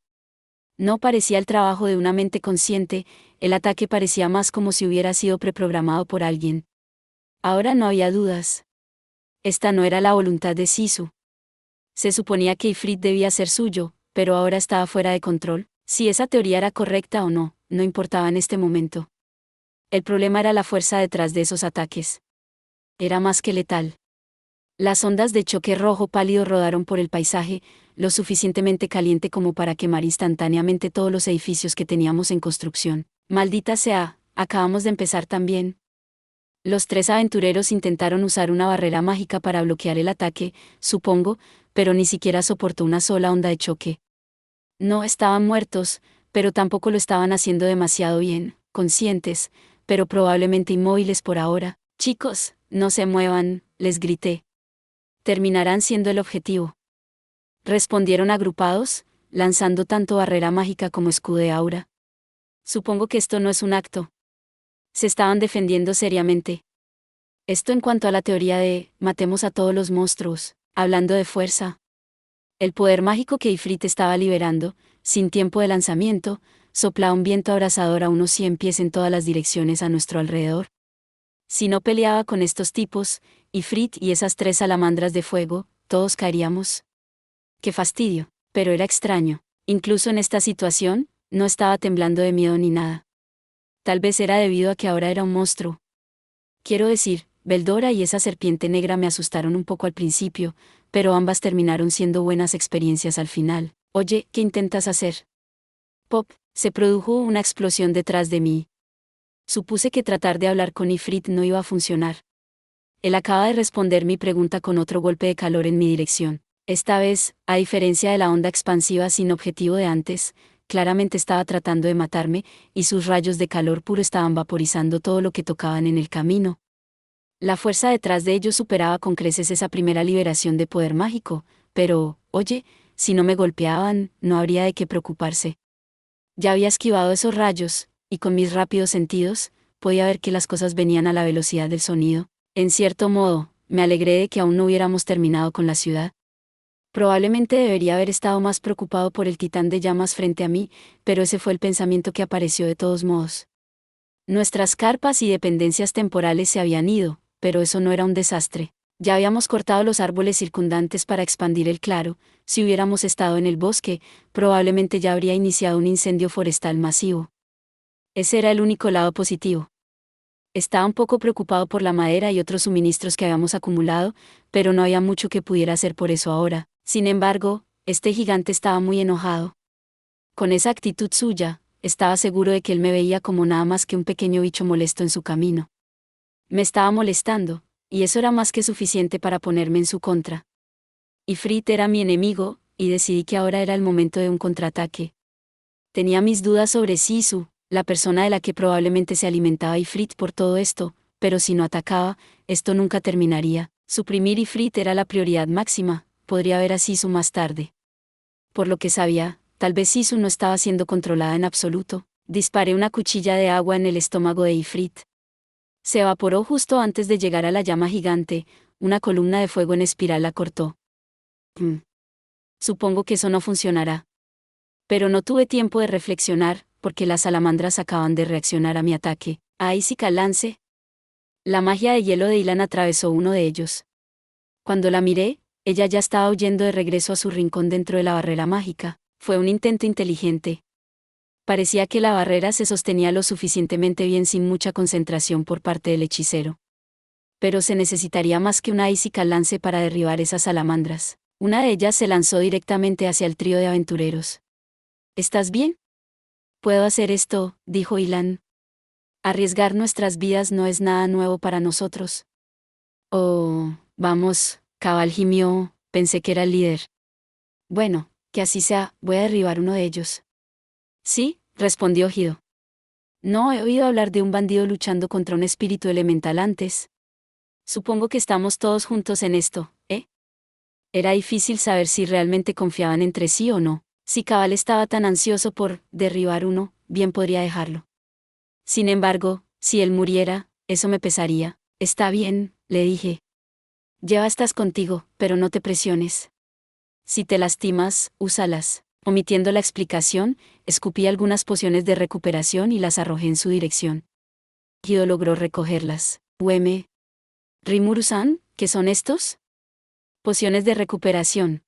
No parecía el trabajo de una mente consciente, el ataque parecía más como si hubiera sido preprogramado por alguien. Ahora no había dudas. Esta no era la voluntad de Sisu. Se suponía que Ifrit debía ser suyo, pero ahora estaba fuera de control. Si esa teoría era correcta o no, no importaba en este momento. El problema era la fuerza detrás de esos ataques. Era más que letal. Las ondas de choque rojo pálido rodaron por el paisaje, lo suficientemente caliente como para quemar instantáneamente todos los edificios que teníamos en construcción. Maldita sea, acabamos de empezar también. Los 3 aventureros intentaron usar una barrera mágica para bloquear el ataque, supongo, pero ni siquiera soportó una sola onda de choque. No estaban muertos, pero tampoco lo estaban haciendo demasiado bien, conscientes, pero probablemente inmóviles por ahora. Chicos, no se muevan, les grité. Terminarán siendo el objetivo. Respondieron agrupados, lanzando tanto barrera mágica como escudo de aura. Supongo que esto no es un acto. Se estaban defendiendo seriamente. Esto en cuanto a la teoría de, matemos a todos los monstruos, hablando de fuerza. El poder mágico que Ifrit estaba liberando, sin tiempo de lanzamiento, soplaba un viento abrasador a unos 100 pies en todas las direcciones a nuestro alrededor. Si no peleaba con estos tipos, Ifrit y esas 3 salamandras de fuego, todos caeríamos. ¡Qué fastidio! Pero era extraño. Incluso en esta situación, no estaba temblando de miedo ni nada. Tal vez era debido a que ahora era un monstruo. Quiero decir, Beldora y esa serpiente negra me asustaron un poco al principio, pero ambas terminaron siendo buenas experiencias al final. Oye, ¿qué intentas hacer? Pop, se produjo una explosión detrás de mí. Supuse que tratar de hablar con Ifrit no iba a funcionar. Él acaba de responder mi pregunta con otro golpe de calor en mi dirección. Esta vez, a diferencia de la onda expansiva sin objetivo de antes, claramente estaba tratando de matarme, y sus rayos de calor puro estaban vaporizando todo lo que tocaban en el camino. La fuerza detrás de ellos superaba con creces esa primera liberación de poder mágico, pero, oye, si no me golpeaban, no habría de qué preocuparse. Ya había esquivado esos rayos, y con mis rápidos sentidos, podía ver que las cosas venían a la velocidad del sonido. En cierto modo, me alegré de que aún no hubiéramos terminado con la ciudad. Probablemente debería haber estado más preocupado por el titán de llamas frente a mí, pero ese fue el pensamiento que apareció de todos modos. Nuestras carpas y dependencias temporales se habían ido, pero eso no era un desastre. Ya habíamos cortado los árboles circundantes para expandir el claro. Si hubiéramos estado en el bosque, probablemente ya habría iniciado un incendio forestal masivo. Ese era el único lado positivo. Estaba un poco preocupado por la madera y otros suministros que habíamos acumulado, pero no había mucho que pudiera hacer por eso ahora. Sin embargo, este gigante estaba muy enojado. Con esa actitud suya, estaba seguro de que él me veía como nada más que un pequeño bicho molesto en su camino. Me estaba molestando, y eso era más que suficiente para ponerme en su contra. Ifrit era mi enemigo, y decidí que ahora era el momento de un contraataque. Tenía mis dudas sobre Sisu, la persona de la que probablemente se alimentaba Ifrit por todo esto, pero si no atacaba, esto nunca terminaría. Suprimir Ifrit era la prioridad máxima, podría ver a Sisu más tarde. Por lo que sabía, tal vez Sisu no estaba siendo controlada en absoluto. Disparé una cuchilla de agua en el estómago de Ifrit. Se evaporó justo antes de llegar a la llama gigante, una columna de fuego en espiral la cortó. Supongo que eso no funcionará. Pero no tuve tiempo de reflexionar, porque las salamandras acaban de reaccionar a mi ataque. Aísica lance. La magia de hielo de Ilan atravesó uno de ellos. Cuando la miré, ella ya estaba huyendo de regreso a su rincón dentro de la barrera mágica. Fue un intento inteligente. Parecía que la barrera se sostenía lo suficientemente bien sin mucha concentración por parte del hechicero. Pero se necesitaría más que una Aísica lance para derribar esas salamandras. Una de ellas se lanzó directamente hacia el trío de aventureros. ¿Estás bien? Puedo hacer esto, dijo Ilan. Arriesgar nuestras vidas no es nada nuevo para nosotros. Oh, vamos, Cabal gimió, pensé que era el líder. Bueno, que así sea, voy a derribar uno de ellos. Sí, respondió Gido. No he oído hablar de un bandido luchando contra un espíritu elemental antes. Supongo que estamos todos juntos en esto, ¿eh? Era difícil saber si realmente confiaban entre sí o no. Si Cabal estaba tan ansioso por derribar uno, bien podría dejarlo. Sin embargo, si él muriera, eso me pesaría. Está bien, le dije. Lleva estas contigo, pero no te presiones. Si te lastimas, úsalas. Omitiendo la explicación, escupí algunas pociones de recuperación y las arrojé en su dirección. Gido logró recogerlas. Ueme. Rimuru-san, ¿qué son estos? Pociones de recuperación.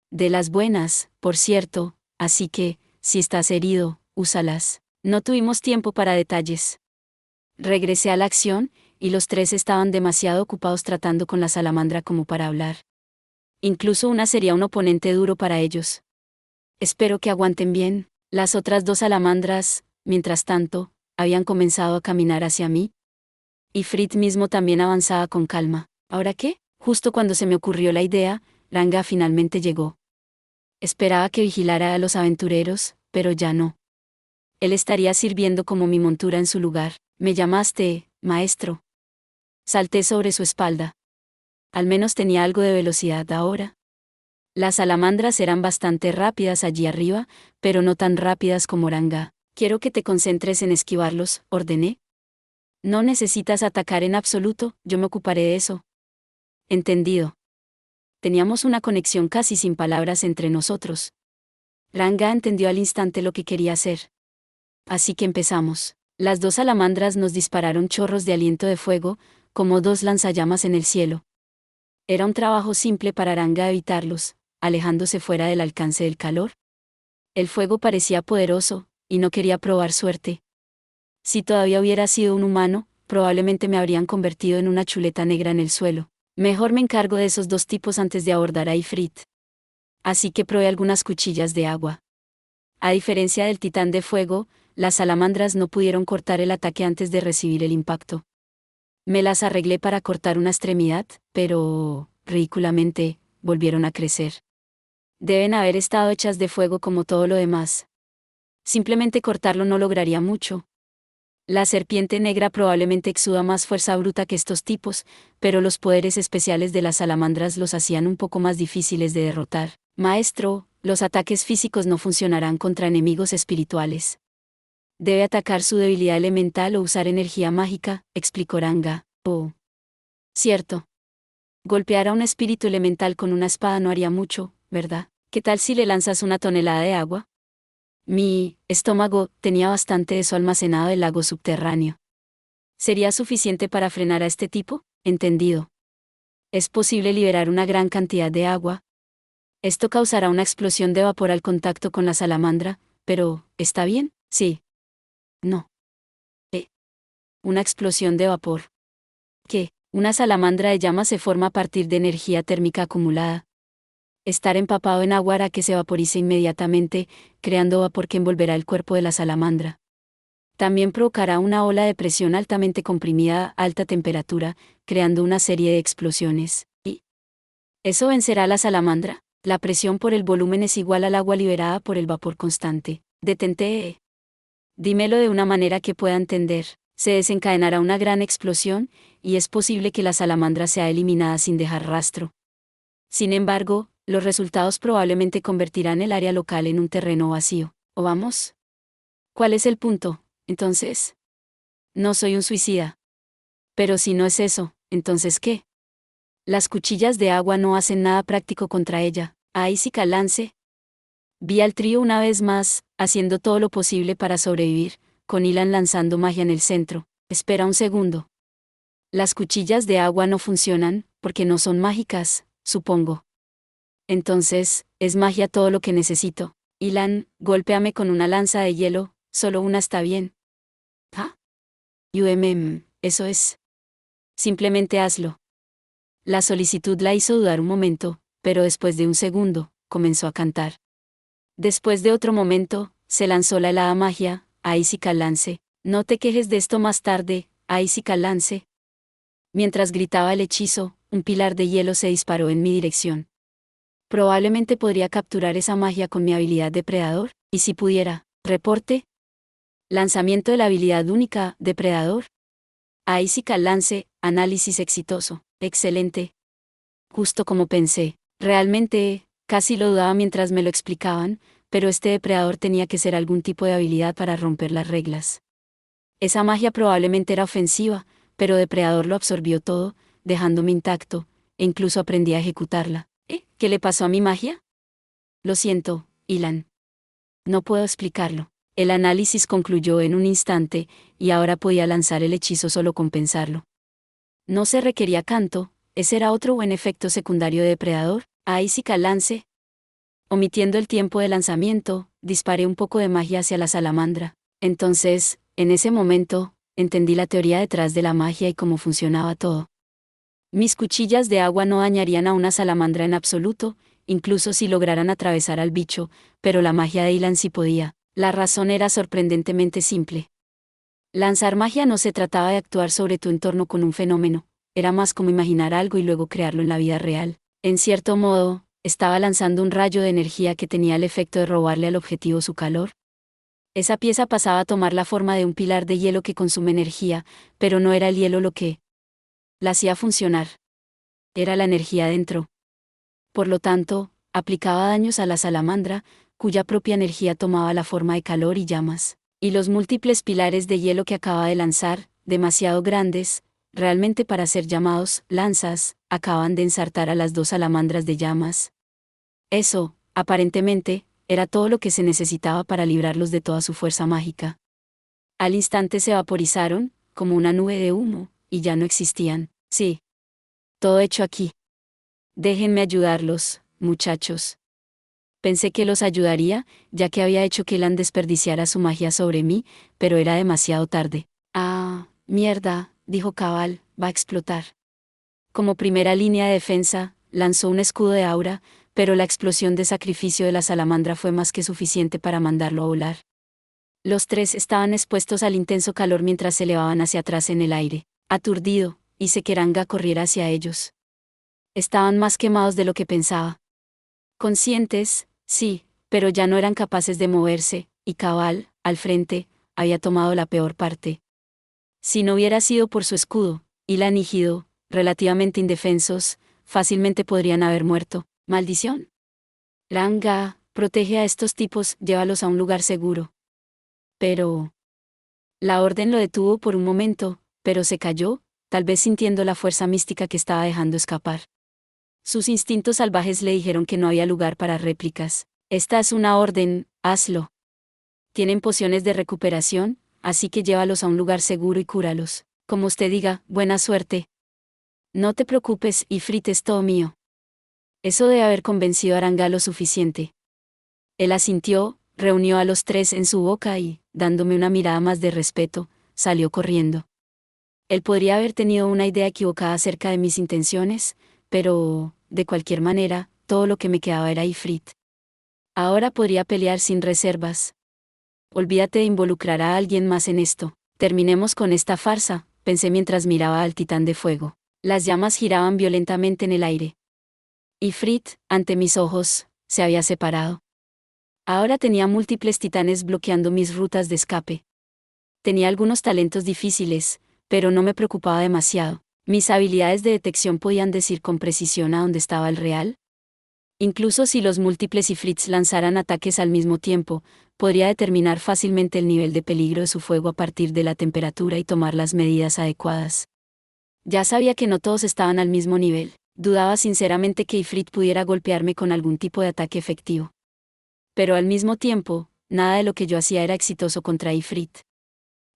De las buenas, por cierto, así que, si estás herido, úsalas. No tuvimos tiempo para detalles. Regresé a la acción, y los tres estaban demasiado ocupados tratando con la salamandra como para hablar. Incluso una sería un oponente duro para ellos. Espero que aguanten bien. Las otras dos salamandras, mientras tanto, habían comenzado a caminar hacia mí. Y Ifrit mismo también avanzaba con calma. ¿Ahora qué? Justo cuando se me ocurrió la idea, Ranga finalmente llegó. Esperaba que vigilara a los aventureros, pero ya no. Él estaría sirviendo como mi montura en su lugar. ¿Me llamaste, maestro? Salté sobre su espalda. Al menos tenía algo de velocidad ahora. Las salamandras eran bastante rápidas allí arriba, pero no tan rápidas como Ranga. Quiero que te concentres en esquivarlos, ordené. No necesitas atacar en absoluto, yo me ocuparé de eso. Entendido. Teníamos una conexión casi sin palabras entre nosotros. Ranga entendió al instante lo que quería hacer. Así que empezamos. Las dos salamandras nos dispararon chorros de aliento de fuego, como dos lanzallamas en el cielo. Era un trabajo simple para Ranga evitarlos, alejándose fuera del alcance del calor. El fuego parecía poderoso, y no quería probar suerte. Si todavía hubiera sido un humano, probablemente me habrían convertido en una chuleta negra en el suelo. Mejor me encargo de esos dos tipos antes de abordar a Ifrit. Así que probé algunas cuchillas de agua. A diferencia del titán de fuego, las salamandras no pudieron cortar el ataque antes de recibir el impacto. Me las arreglé para cortar una extremidad, pero, ridículamente, volvieron a crecer. Deben haber estado hechas de fuego como todo lo demás. Simplemente cortarlo no lograría mucho. La serpiente negra probablemente exuda más fuerza bruta que estos tipos, pero los poderes especiales de las salamandras los hacían un poco más difíciles de derrotar. Maestro, los ataques físicos no funcionarán contra enemigos espirituales. Debe atacar su debilidad elemental o usar energía mágica, explicó Ranga. Oh. Cierto. Golpear a un espíritu elemental con una espada no haría mucho, ¿verdad? ¿Qué tal si le lanzas una tonelada de agua? Mi estómago tenía bastante de eso almacenado del lago subterráneo. ¿Sería suficiente para frenar a este tipo? Entendido. Es posible liberar una gran cantidad de agua. Esto causará una explosión de vapor al contacto con la salamandra, pero, ¿está bien? Sí. No. Una explosión de vapor. ¿Qué? Una salamandra de llama se forma a partir de energía térmica acumulada. Estar empapado en agua hará que se vaporice inmediatamente, creando vapor que envolverá el cuerpo de la salamandra. También provocará una ola de presión altamente comprimida a alta temperatura, creando una serie de explosiones. ¿Y eso vencerá a la salamandra? La presión por el volumen es igual al agua liberada por el vapor constante. Detente. Dímelo de una manera que pueda entender. Se desencadenará una gran explosión, y es posible que la salamandra sea eliminada sin dejar rastro. Sin embargo, los resultados probablemente convertirán el área local en un terreno vacío. ¿O vamos? ¿Cuál es el punto, entonces? No soy un suicida. Pero si no es eso, ¿entonces qué? Las cuchillas de agua no hacen nada práctico contra ella. Ahí sí calance. Vi al trío una vez más, haciendo todo lo posible para sobrevivir, con Ilan lanzando magia en el centro. Espera un segundo. Las cuchillas de agua no funcionan, porque no son mágicas, supongo. Entonces, es magia todo lo que necesito. Ilan, golpéame con una lanza de hielo, solo una está bien. ¿Ah? Eso es. Simplemente hazlo. La solicitud la hizo dudar un momento, pero después de un segundo, comenzó a cantar. Después de otro momento, se lanzó la helada magia, Aísica Lance. No te quejes de esto más tarde, Aísica Lance. Mientras gritaba el hechizo, un pilar de hielo se disparó en mi dirección. Probablemente podría capturar esa magia con mi habilidad depredador, y si pudiera, reporte. Lanzamiento de la habilidad única, depredador. Aísica Lance, análisis exitoso. Excelente. Justo como pensé. Realmente, casi lo dudaba mientras me lo explicaban, pero este depredador tenía que ser algún tipo de habilidad para romper las reglas. Esa magia probablemente era ofensiva, pero depredador lo absorbió todo, dejándome intacto, e incluso aprendí a ejecutarla. ¿Qué le pasó a mi magia? Lo siento, Ilan. No puedo explicarlo. El análisis concluyó en un instante, y ahora podía lanzar el hechizo solo con pensarlo. No se requería canto, ese era otro buen efecto secundario de depredador. Aísica Lance. Omitiendo el tiempo de lanzamiento, disparé un poco de magia hacia la salamandra. Entonces, en ese momento, entendí la teoría detrás de la magia y cómo funcionaba todo. Mis cuchillas de agua no dañarían a una salamandra en absoluto, incluso si lograran atravesar al bicho, pero la magia de Ilan sí podía. La razón era sorprendentemente simple. Lanzar magia no se trataba de actuar sobre tu entorno con un fenómeno, era más como imaginar algo y luego crearlo en la vida real. En cierto modo, estaba lanzando un rayo de energía que tenía el efecto de robarle al objetivo su calor. Esa pieza pasaba a tomar la forma de un pilar de hielo que consume energía, pero no era el hielo lo que la hacía funcionar. Era la energía dentro. Por lo tanto, aplicaba daños a la salamandra, cuya propia energía tomaba la forma de calor y llamas. Y los múltiples pilares de hielo que acaba de lanzar, demasiado grandes, realmente para ser llamados lanzas, acaban de ensartar a las dos salamandras de llamas. Eso, aparentemente, era todo lo que se necesitaba para librarlos de toda su fuerza mágica. Al instante se vaporizaron, como una nube de humo, y ya no existían. Sí. Todo hecho aquí. Déjenme ayudarlos, muchachos. Pensé que los ayudaría, ya que había hecho que Lan desperdiciara su magia sobre mí, pero era demasiado tarde. Ah, mierda, dijo Cabal, va a explotar. Como primera línea de defensa, lanzó un escudo de aura, pero la explosión de sacrificio de la salamandra fue más que suficiente para mandarlo a volar. Los tres estaban expuestos al intenso calor mientras se elevaban hacia atrás en el aire. Aturdido, hice que Ranga corriera hacia ellos. Estaban más quemados de lo que pensaba. Conscientes, sí, pero ya no eran capaces de moverse, y Cabal, al frente, había tomado la peor parte. Si no hubiera sido por su escudo, y Lan y Hido, relativamente indefensos, fácilmente podrían haber muerto. ¡Maldición! Ranga, protege a estos tipos, llévalos a un lugar seguro. Pero... La orden lo detuvo por un momento, pero se cayó, tal vez sintiendo la fuerza mística que estaba dejando escapar. Sus instintos salvajes le dijeron que no había lugar para réplicas. Esta es una orden, hazlo. Tienen pociones de recuperación, así que llévalos a un lugar seguro y cúralos. Como usted diga, buena suerte. No te preocupes, Ifrit es todo mío. Eso debe haber convencido a Ranga lo suficiente. Él asintió, reunió a los tres en su boca y, dándome una mirada más de respeto, salió corriendo. Él podría haber tenido una idea equivocada acerca de mis intenciones, pero, de cualquier manera, todo lo que me quedaba era Ifrit. Ahora podría pelear sin reservas. Olvídate de involucrar a alguien más en esto. Terminemos con esta farsa, pensé mientras miraba al titán de fuego. Las llamas giraban violentamente en el aire. Ifrit, ante mis ojos, se había separado. Ahora tenía múltiples titanes bloqueando mis rutas de escape. Tenía algunos talentos difíciles, pero no me preocupaba demasiado. Mis habilidades de detección podían decir con precisión a dónde estaba el real. Incluso si los múltiples Ifrits lanzaran ataques al mismo tiempo, podría determinar fácilmente el nivel de peligro de su fuego a partir de la temperatura y tomar las medidas adecuadas. Ya sabía que no todos estaban al mismo nivel. Dudaba sinceramente que Ifrit pudiera golpearme con algún tipo de ataque efectivo. Pero al mismo tiempo, nada de lo que yo hacía era exitoso contra Ifrit.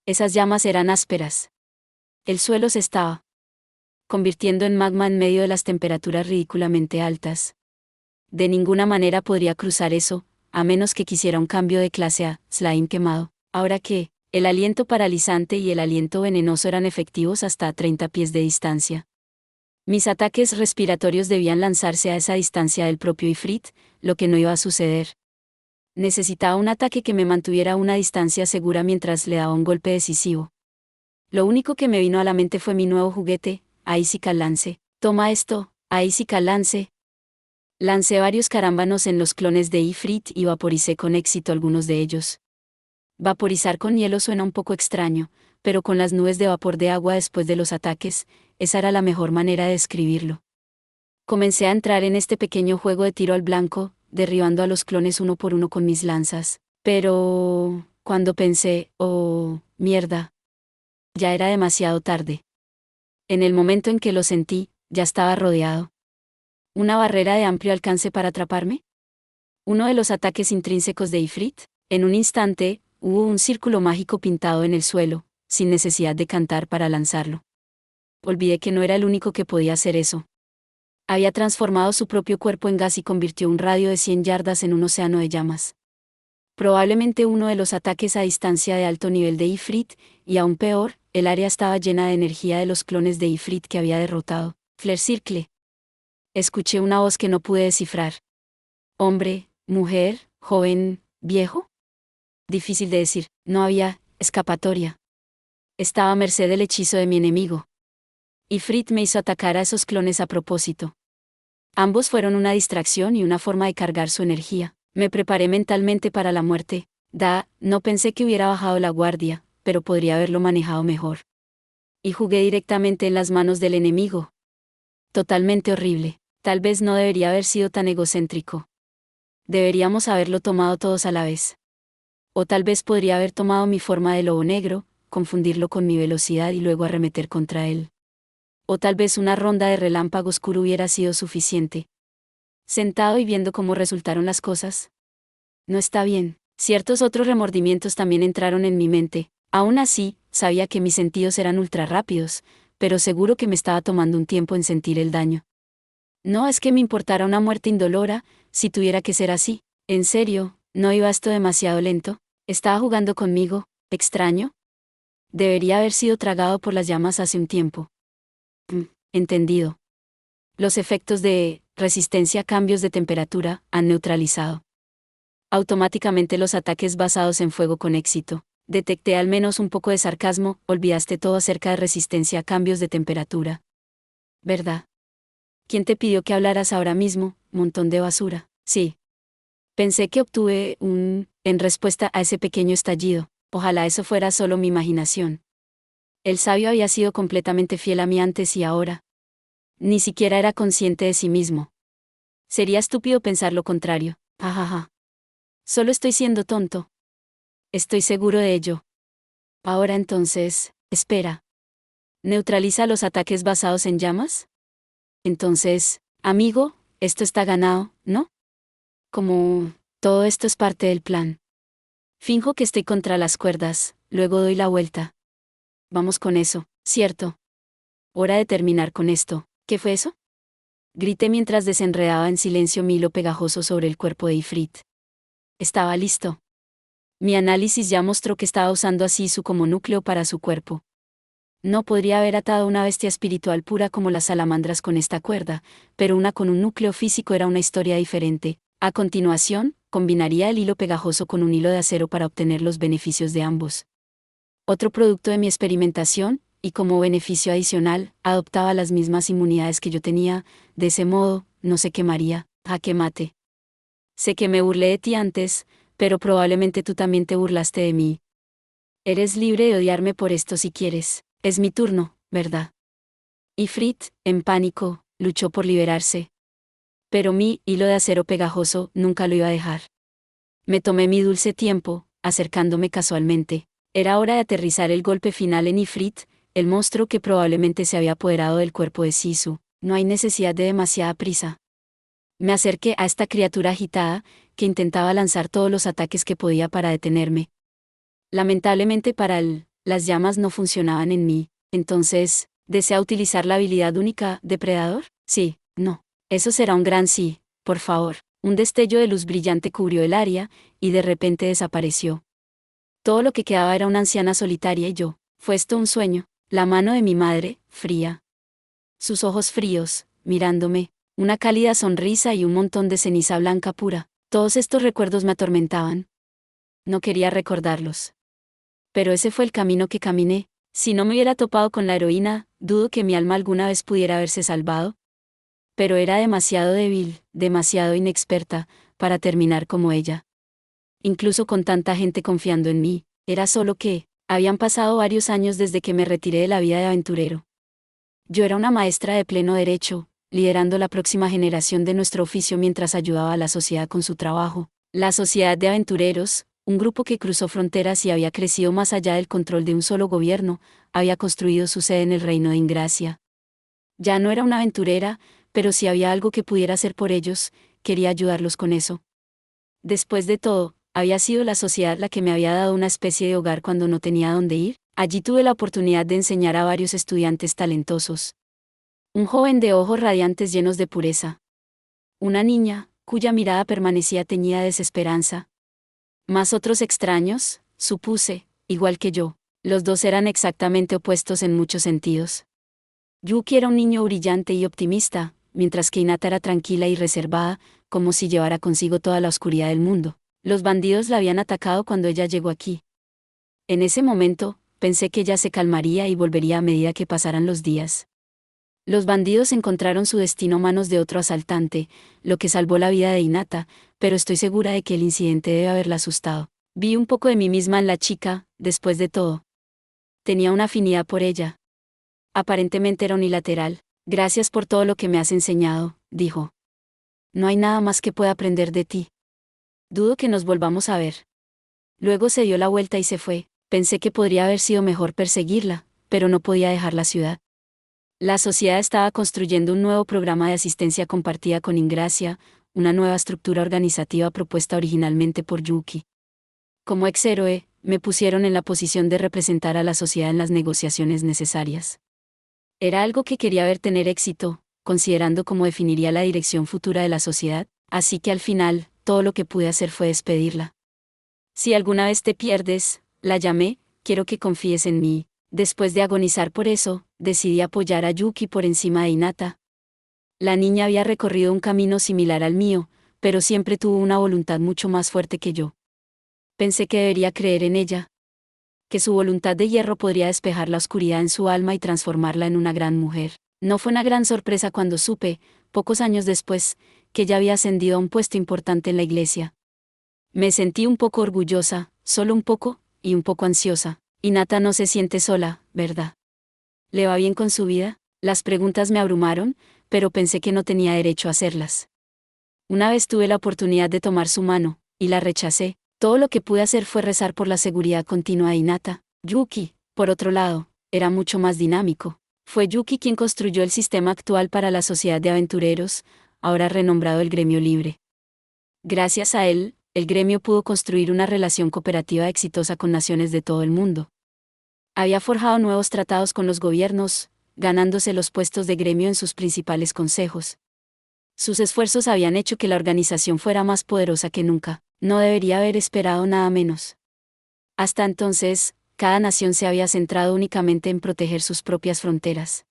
Esas llamas eran ásperas. El suelo se estaba convirtiendo en magma en medio de las temperaturas ridículamente altas. De ninguna manera podría cruzar eso, a menos que quisiera un cambio de clase a slime quemado. Ahora que, el aliento paralizante y el aliento venenoso eran efectivos hasta a 30 pies de distancia. Mis ataques respiratorios debían lanzarse a esa distancia del propio Ifrit, lo que no iba a suceder. Necesitaba un ataque que me mantuviera a una distancia segura mientras le daba un golpe decisivo. Lo único que me vino a la mente fue mi nuevo juguete, Icicle Lance. Toma esto, Icicle Lance. Lancé varios carámbanos en los clones de Ifrit y vaporicé con éxito algunos de ellos. Vaporizar con hielo suena un poco extraño, pero con las nubes de vapor de agua después de los ataques, esa era la mejor manera de describirlo. Comencé a entrar en este pequeño juego de tiro al blanco, derribando a los clones uno por uno con mis lanzas. Pero, cuando pensé, oh, mierda. Ya era demasiado tarde. En el momento en que lo sentí, ya estaba rodeado. ¿Una barrera de amplio alcance para atraparme? Uno de los ataques intrínsecos de Ifrit. En un instante, hubo un círculo mágico pintado en el suelo, sin necesidad de cantar para lanzarlo. Olvidé que no era el único que podía hacer eso. Había transformado su propio cuerpo en gas y convirtió un radio de 100 yardas en un océano de llamas. Probablemente uno de los ataques a distancia de alto nivel de Ifrit, y aún peor, el área estaba llena de energía de los clones de Ifrit que había derrotado. Flare Circle. Escuché una voz que no pude descifrar. Hombre, mujer, joven, viejo. Difícil de decir, no había escapatoria. Estaba a merced del hechizo de mi enemigo. Ifrit me hizo atacar a esos clones a propósito. Ambos fueron una distracción y una forma de cargar su energía. Me preparé mentalmente para la muerte. No pensé que hubiera bajado la guardia, pero podría haberlo manejado mejor. Y jugué directamente en las manos del enemigo. Totalmente horrible. Tal vez no debería haber sido tan egocéntrico. Deberíamos haberlo tomado todos a la vez. O tal vez podría haber tomado mi forma de lobo negro, confundirlo con mi velocidad y luego arremeter contra él. O tal vez una ronda de relámpago oscuro hubiera sido suficiente. Sentado y viendo cómo resultaron las cosas. No está bien. Ciertos otros remordimientos también entraron en mi mente. Aún así, sabía que mis sentidos eran ultra rápidos, pero seguro que me estaba tomando un tiempo en sentir el daño. No es que me importara una muerte indolora, si tuviera que ser así. En serio, ¿no iba esto demasiado lento? ¿Estaba jugando conmigo? ¿Extraño? Debería haber sido tragado por las llamas hace un tiempo. Entendido. Los efectos de resistencia a cambios de temperatura han neutralizado automáticamente los ataques basados en fuego con éxito. Detecté al menos un poco de sarcasmo. Olvidaste todo acerca de resistencia a cambios de temperatura. ¿Verdad? ¿Quién te pidió que hablaras ahora mismo, montón de basura? Sí. Pensé que obtuve en respuesta a ese pequeño estallido. Ojalá eso fuera solo mi imaginación. El sabio había sido completamente fiel a mí antes y ahora. Ni siquiera era consciente de sí mismo. Sería estúpido pensar lo contrario. Jajaja. Solo estoy siendo tonto. Estoy seguro de ello. Ahora entonces, espera. ¿Neutraliza los ataques basados en llamas? Entonces, amigo, esto está ganado, ¿no? Como, todo esto es parte del plan. Finjo que estoy contra las cuerdas, luego doy la vuelta. Vamos con eso, ¿cierto? Hora de terminar con esto. ¿Qué fue eso? Grité mientras desenredaba en silencio mi hilo pegajoso sobre el cuerpo de Ifrit. Estaba listo. Mi análisis ya mostró que estaba usando a Sisu como núcleo para su cuerpo. No podría haber atado una bestia espiritual pura como las salamandras con esta cuerda, pero una con un núcleo físico era una historia diferente. A continuación, combinaría el hilo pegajoso con un hilo de acero para obtener los beneficios de ambos. Otro producto de mi experimentación, y como beneficio adicional, adoptaba las mismas inmunidades que yo tenía. De ese modo, no se quemaría. Jaque mate. Sé que me burlé de ti antes, pero probablemente tú también te burlaste de mí. Eres libre de odiarme por esto si quieres. Es mi turno, ¿verdad? Ifrit, en pánico, luchó por liberarse. Pero mi hilo de acero pegajoso nunca lo iba a dejar. Me tomé mi dulce tiempo, acercándome casualmente. Era hora de aterrizar el golpe final en Ifrit, el monstruo que probablemente se había apoderado del cuerpo de Sisu. No hay necesidad de demasiada prisa. Me acerqué a esta criatura agitada, que intentaba lanzar todos los ataques que podía para detenerme. Lamentablemente para él, las llamas no funcionaban en mí. Entonces, ¿desea utilizar la habilidad única, depredador? Sí, no. Eso será un gran sí, por favor. Un destello de luz brillante cubrió el área, y de repente desapareció. Todo lo que quedaba era una anciana solitaria y yo. ¿Fue esto un sueño? La mano de mi madre, fría. Sus ojos fríos, mirándome, una cálida sonrisa y un montón de ceniza blanca pura. Todos estos recuerdos me atormentaban. No quería recordarlos. Pero ese fue el camino que caminé. Si no me hubiera topado con la heroína, dudo que mi alma alguna vez pudiera haberse salvado. Pero era demasiado débil, demasiado inexperta, para terminar como ella. Incluso con tanta gente confiando en mí, era solo que, habían pasado varios años desde que me retiré de la vida de aventurero. Yo era una maestra de pleno derecho, liderando la próxima generación de nuestro oficio mientras ayudaba a la sociedad con su trabajo. La Sociedad de Aventureros, un grupo que cruzó fronteras y había crecido más allá del control de un solo gobierno, había construido su sede en el reino de Ingracia. Ya no era una aventurera, pero si había algo que pudiera hacer por ellos, quería ayudarlos con eso. Después de todo, había sido la sociedad la que me había dado una especie de hogar cuando no tenía dónde ir. Allí tuve la oportunidad de enseñar a varios estudiantes talentosos. Un joven de ojos radiantes llenos de pureza. Una niña, cuya mirada permanecía teñida de desesperanza. Más otros extraños, supuse, igual que yo. Los dos eran exactamente opuestos en muchos sentidos. Yuki era un niño brillante y optimista, mientras que Hinata era tranquila y reservada, como si llevara consigo toda la oscuridad del mundo. Los bandidos la habían atacado cuando ella llegó aquí. En ese momento, pensé que ella se calmaría y volvería a medida que pasaran los días. Los bandidos encontraron su destino a manos de otro asaltante, lo que salvó la vida de Hinata, pero estoy segura de que el incidente debe haberla asustado. Vi un poco de mí misma en la chica, después de todo. Tenía una afinidad por ella. Aparentemente era unilateral. Gracias por todo lo que me has enseñado, dijo. No hay nada más que pueda aprender de ti. Dudo que nos volvamos a ver. Luego se dio la vuelta y se fue. Pensé que podría haber sido mejor perseguirla, pero no podía dejar la ciudad. La sociedad estaba construyendo un nuevo programa de asistencia compartida con Ingracia, una nueva estructura organizativa propuesta originalmente por Yuki. Como ex-héroe, me pusieron en la posición de representar a la sociedad en las negociaciones necesarias. Era algo que quería ver tener éxito, considerando cómo definiría la dirección futura de la sociedad, así que al final, todo lo que pude hacer fue despedirla. Si alguna vez te pierdes, la llamé, quiero que confíes en mí. Después de agonizar por eso, decidí apoyar a Yuki por encima de Hinata. La niña había recorrido un camino similar al mío, pero siempre tuvo una voluntad mucho más fuerte que yo. Pensé que debería creer en ella, que su voluntad de hierro podría despejar la oscuridad en su alma y transformarla en una gran mujer. No fue una gran sorpresa cuando supe, pocos años después, que ella había ascendido a un puesto importante en la iglesia. Me sentí un poco orgullosa, solo un poco, y un poco ansiosa. Hinata no se siente sola, ¿verdad? ¿Le va bien con su vida? Las preguntas me abrumaron, pero pensé que no tenía derecho a hacerlas. Una vez tuve la oportunidad de tomar su mano, y la rechacé. Todo lo que pude hacer fue rezar por la seguridad continua de Hinata. Yuki, por otro lado, era mucho más dinámico. Fue Yuki quien construyó el sistema actual para la sociedad de aventureros, ahora renombrado el Gremio Libre. Gracias a él, el gremio pudo construir una relación cooperativa exitosa con naciones de todo el mundo. Había forjado nuevos tratados con los gobiernos, ganándose los puestos de gremio en sus principales consejos. Sus esfuerzos habían hecho que la organización fuera más poderosa que nunca. No debería haber esperado nada menos. Hasta entonces, cada nación se había centrado únicamente en proteger sus propias fronteras.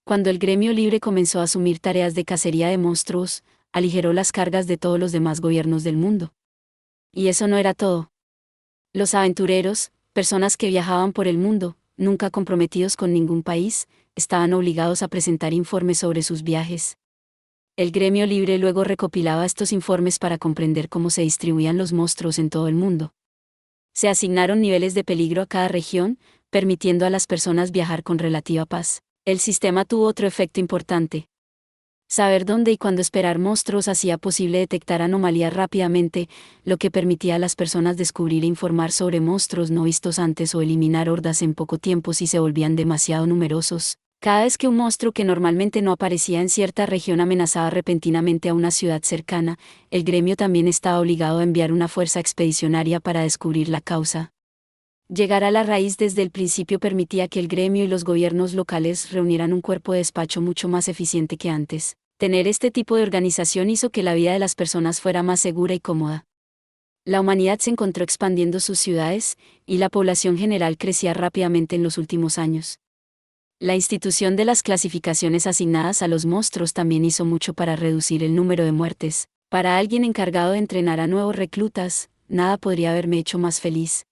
Cuando el Gremio Libre comenzó a asumir tareas de cacería de monstruos, aligeró las cargas de todos los demás gobiernos del mundo. Y eso no era todo. Los aventureros, personas que viajaban por el mundo, nunca comprometidos con ningún país, estaban obligados a presentar informes sobre sus viajes. El Gremio Libre luego recopilaba estos informes para comprender cómo se distribuían los monstruos en todo el mundo. Se asignaron niveles de peligro a cada región, permitiendo a las personas viajar con relativa paz. El sistema tuvo otro efecto importante. Saber dónde y cuándo esperar monstruos hacía posible detectar anomalías rápidamente, lo que permitía a las personas descubrir e informar sobre monstruos no vistos antes o eliminar hordas en poco tiempo si se volvían demasiado numerosos. Cada vez que un monstruo que normalmente no aparecía en cierta región amenazaba repentinamente a una ciudad cercana, el gremio también estaba obligado a enviar una fuerza expedicionaria para descubrir la causa. Llegar a la raíz desde el principio permitía que el gremio y los gobiernos locales reunieran un cuerpo de despacho mucho más eficiente que antes. Tener este tipo de organización hizo que la vida de las personas fuera más segura y cómoda. La humanidad se encontró expandiendo sus ciudades, y la población general crecía rápidamente en los últimos años. La institución de las clasificaciones asignadas a los monstruos también hizo mucho para reducir el número de muertes. Para alguien encargado de entrenar a nuevos reclutas, nada podría haberme hecho más feliz.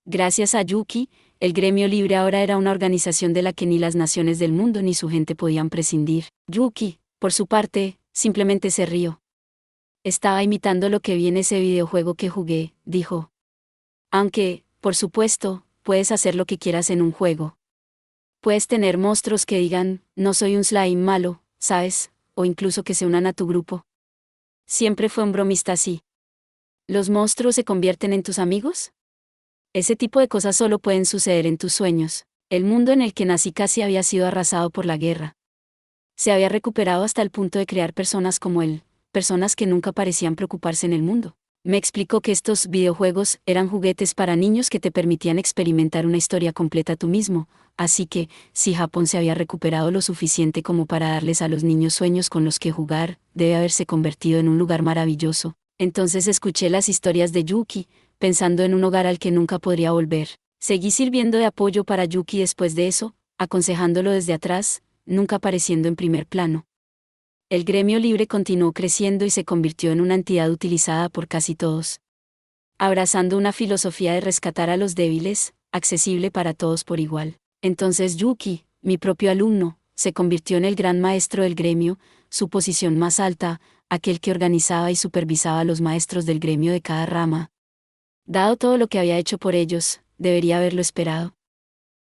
Gracias a Yuki, el Gremio Libre ahora era una organización de la que ni las naciones del mundo ni su gente podían prescindir. Yuki, por su parte, simplemente se rió. Estaba imitando lo que vi en ese videojuego que jugué, dijo. Aunque, por supuesto, puedes hacer lo que quieras en un juego. Puedes tener monstruos que digan, no soy un slime malo, ¿sabes? O incluso que se unan a tu grupo. Siempre fue un bromista así. ¿Los monstruos se convierten en tus amigos? Ese tipo de cosas solo pueden suceder en tus sueños. El mundo en el que nací casi había sido arrasado por la guerra. Se había recuperado hasta el punto de crear personas como él, personas que nunca parecían preocuparse en el mundo. Me explicó que estos videojuegos eran juguetes para niños que te permitían experimentar una historia completa tú mismo, así que, si Japón se había recuperado lo suficiente como para darles a los niños sueños con los que jugar, debe haberse convertido en un lugar maravilloso. Entonces escuché las historias de Yuki, pensando en un hogar al que nunca podría volver. Seguí sirviendo de apoyo para Yuki después de eso, aconsejándolo desde atrás, nunca apareciendo en primer plano. El Gremio Libre continuó creciendo y se convirtió en una entidad utilizada por casi todos. Abrazando una filosofía de rescatar a los débiles, accesible para todos por igual. Entonces Yuki, mi propio alumno, se convirtió en el gran maestro del gremio, su posición más alta, aquel que organizaba y supervisaba a los maestros del gremio de cada rama. Dado todo lo que había hecho por ellos, debería haberlo esperado.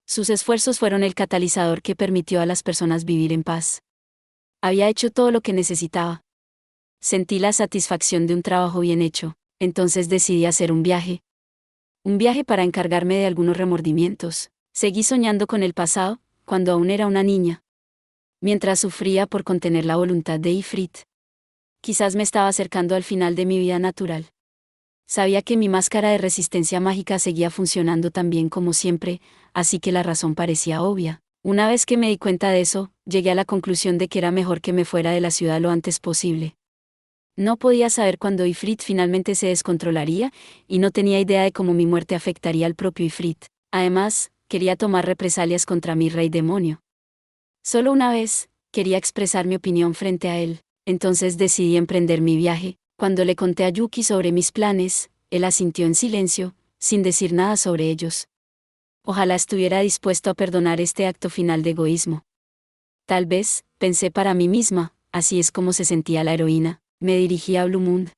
Sus esfuerzos fueron el catalizador que permitió a las personas vivir en paz. Había hecho todo lo que necesitaba. Sentí la satisfacción de un trabajo bien hecho, entonces decidí hacer un viaje. Un viaje para encargarme de algunos remordimientos. Seguí soñando con el pasado, cuando aún era una niña. Mientras sufría por contener la voluntad de Ifrit. Quizás me estaba acercando al final de mi vida natural. Sabía que mi máscara de resistencia mágica seguía funcionando tan bien como siempre, así que la razón parecía obvia. Una vez que me di cuenta de eso, llegué a la conclusión de que era mejor que me fuera de la ciudad lo antes posible. No podía saber cuándo Ifrit finalmente se descontrolaría, y no tenía idea de cómo mi muerte afectaría al propio Ifrit. Además, quería tomar represalias contra mi rey demonio. Solo una vez, quería expresar mi opinión frente a él, entonces decidí emprender mi viaje. Cuando le conté a Yuki sobre mis planes, él asintió en silencio, sin decir nada sobre ellos. Ojalá estuviera dispuesto a perdonar este acto final de egoísmo. Tal vez, pensé para mí misma, así es como se sentía la heroína. Me dirigí a Blue Moon.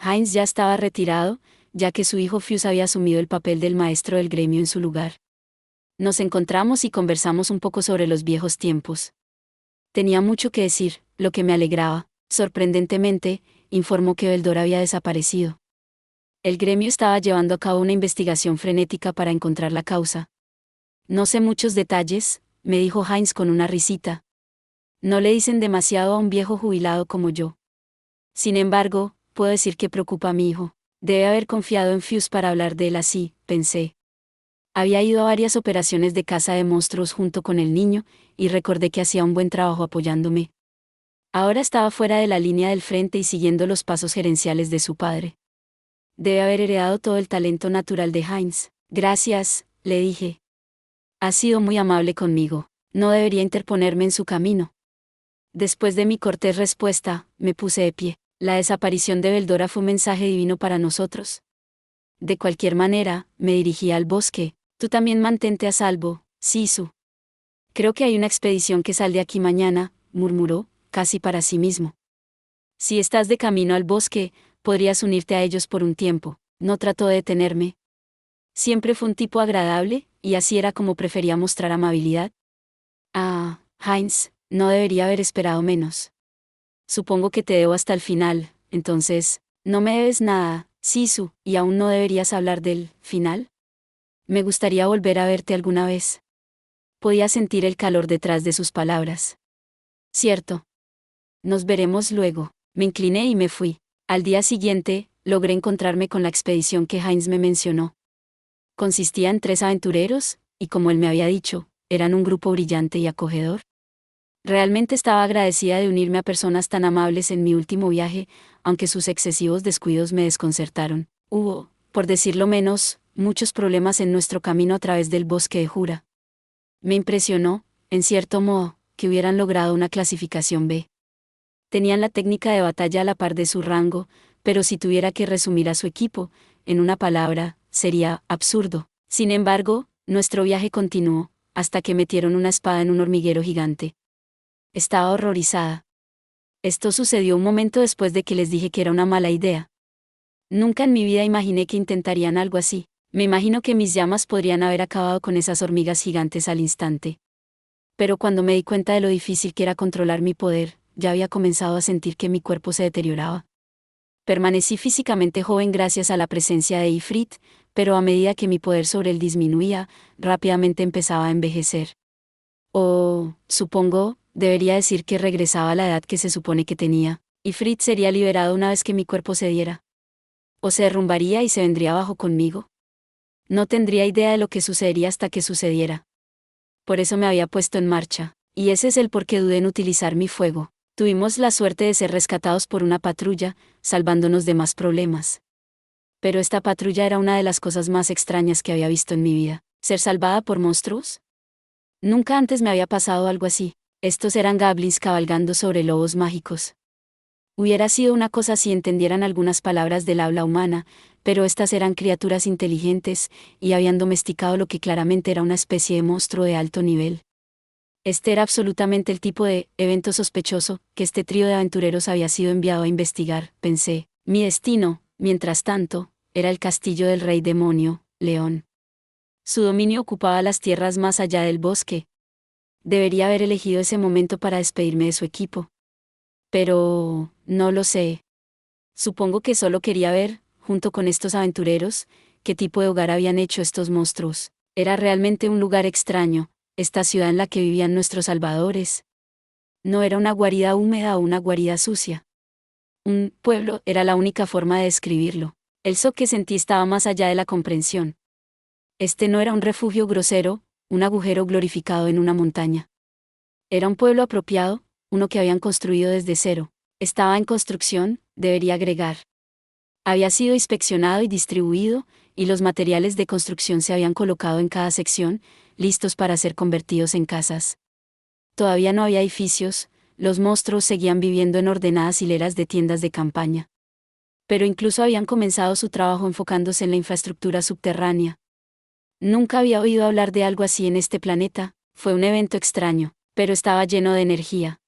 Heinz ya estaba retirado, ya que su hijo Fuse había asumido el papel del maestro del gremio en su lugar. Nos encontramos y conversamos un poco sobre los viejos tiempos. Tenía mucho que decir, lo que me alegraba. Sorprendentemente, informó que Beldor había desaparecido. El gremio estaba llevando a cabo una investigación frenética para encontrar la causa. No sé muchos detalles, me dijo Heinz con una risita. No le dicen demasiado a un viejo jubilado como yo. Sin embargo, puedo decir que preocupa a mi hijo. Debe haber confiado en Fuse para hablar de él así, pensé. Había ido a varias operaciones de caza de monstruos junto con el niño, y recordé que hacía un buen trabajo apoyándome. Ahora estaba fuera de la línea del frente y siguiendo los pasos gerenciales de su padre. Debe haber heredado todo el talento natural de Heinz. Gracias, le dije. Ha sido muy amable conmigo. No debería interponerme en su camino. Después de mi cortés respuesta, me puse de pie. La desaparición de Beldora fue un mensaje divino para nosotros. De cualquier manera, me dirigí al bosque. Tú también mantente a salvo, Sisu. Creo que hay una expedición que sale aquí mañana, murmuró, casi para sí mismo. Si estás de camino al bosque, podrías unirte a ellos por un tiempo. No trató de detenerme. Siempre fue un tipo agradable, y así era como prefería mostrar amabilidad. Ah, Heinz, no debería haber esperado menos. Supongo que te debo hasta el final, entonces, no me debes nada, Sisu, y aún no deberías hablar del final. Me gustaría volver a verte alguna vez. Podía sentir el calor detrás de sus palabras. Cierto. Nos veremos luego. Me incliné y me fui. Al día siguiente, logré encontrarme con la expedición que Heinz me mencionó. Consistía en 3 aventureros, y como él me había dicho, eran un grupo brillante y acogedor. Realmente estaba agradecida de unirme a personas tan amables en mi último viaje, aunque sus excesivos descuidos me desconcertaron. Hubo, por decirlo menos, muchos problemas en nuestro camino a través del bosque de Jura. Me impresionó, en cierto modo, que hubieran logrado una clasificación B. Tenían la técnica de batalla a la par de su rango, pero si tuviera que resumir a su equipo, en una palabra, sería absurdo. Sin embargo, nuestro viaje continuó, hasta que metieron una espada en un hormiguero gigante. Estaba horrorizada. Esto sucedió un momento después de que les dije que era una mala idea. Nunca en mi vida imaginé que intentarían algo así. Me imagino que mis llamas podrían haber acabado con esas hormigas gigantes al instante. Pero cuando me di cuenta de lo difícil que era controlar mi poder, ya había comenzado a sentir que mi cuerpo se deterioraba. Permanecí físicamente joven gracias a la presencia de Ifrit, pero a medida que mi poder sobre él disminuía, rápidamente empezaba a envejecer. O, supongo, debería decir que regresaba a la edad que se supone que tenía. Ifrit sería liberado una vez que mi cuerpo cediera. O se derrumbaría y se vendría abajo conmigo. No tendría idea de lo que sucedería hasta que sucediera. Por eso me había puesto en marcha, y ese es el por qué dudé en utilizar mi fuego. Tuvimos la suerte de ser rescatados por una patrulla, salvándonos de más problemas. Pero esta patrulla era una de las cosas más extrañas que había visto en mi vida. ¿Ser salvada por monstruos? Nunca antes me había pasado algo así. Estos eran goblins cabalgando sobre lobos mágicos. Hubiera sido una cosa si entendieran algunas palabras del habla humana, pero estas eran criaturas inteligentes, y habían domesticado lo que claramente era una especie de monstruo de alto nivel. Este era absolutamente el tipo de evento sospechoso que este trío de aventureros había sido enviado a investigar, pensé. Mi destino, mientras tanto, era el castillo del rey demonio, León. Su dominio ocupaba las tierras más allá del bosque. Debería haber elegido ese momento para despedirme de su equipo. Pero, no lo sé. Supongo que solo quería ver, junto con estos aventureros, qué tipo de hogar habían hecho estos monstruos. Era realmente un lugar extraño, esta ciudad en la que vivían nuestros salvadores. No era una guarida húmeda o una guarida sucia. Un pueblo era la única forma de describirlo. El shock que sentí estaba más allá de la comprensión. Este no era un refugio grosero, un agujero glorificado en una montaña. Era un pueblo apropiado, uno que habían construido desde cero. Estaba en construcción, debería agregar. Había sido inspeccionado y distribuido, y los materiales de construcción se habían colocado en cada sección, listos para ser convertidos en casas. Todavía no había edificios, los monstruos seguían viviendo en ordenadas hileras de tiendas de campaña. Pero incluso habían comenzado su trabajo enfocándose en la infraestructura subterránea. Nunca había oído hablar de algo así en este planeta, fue un evento extraño, pero estaba lleno de energía.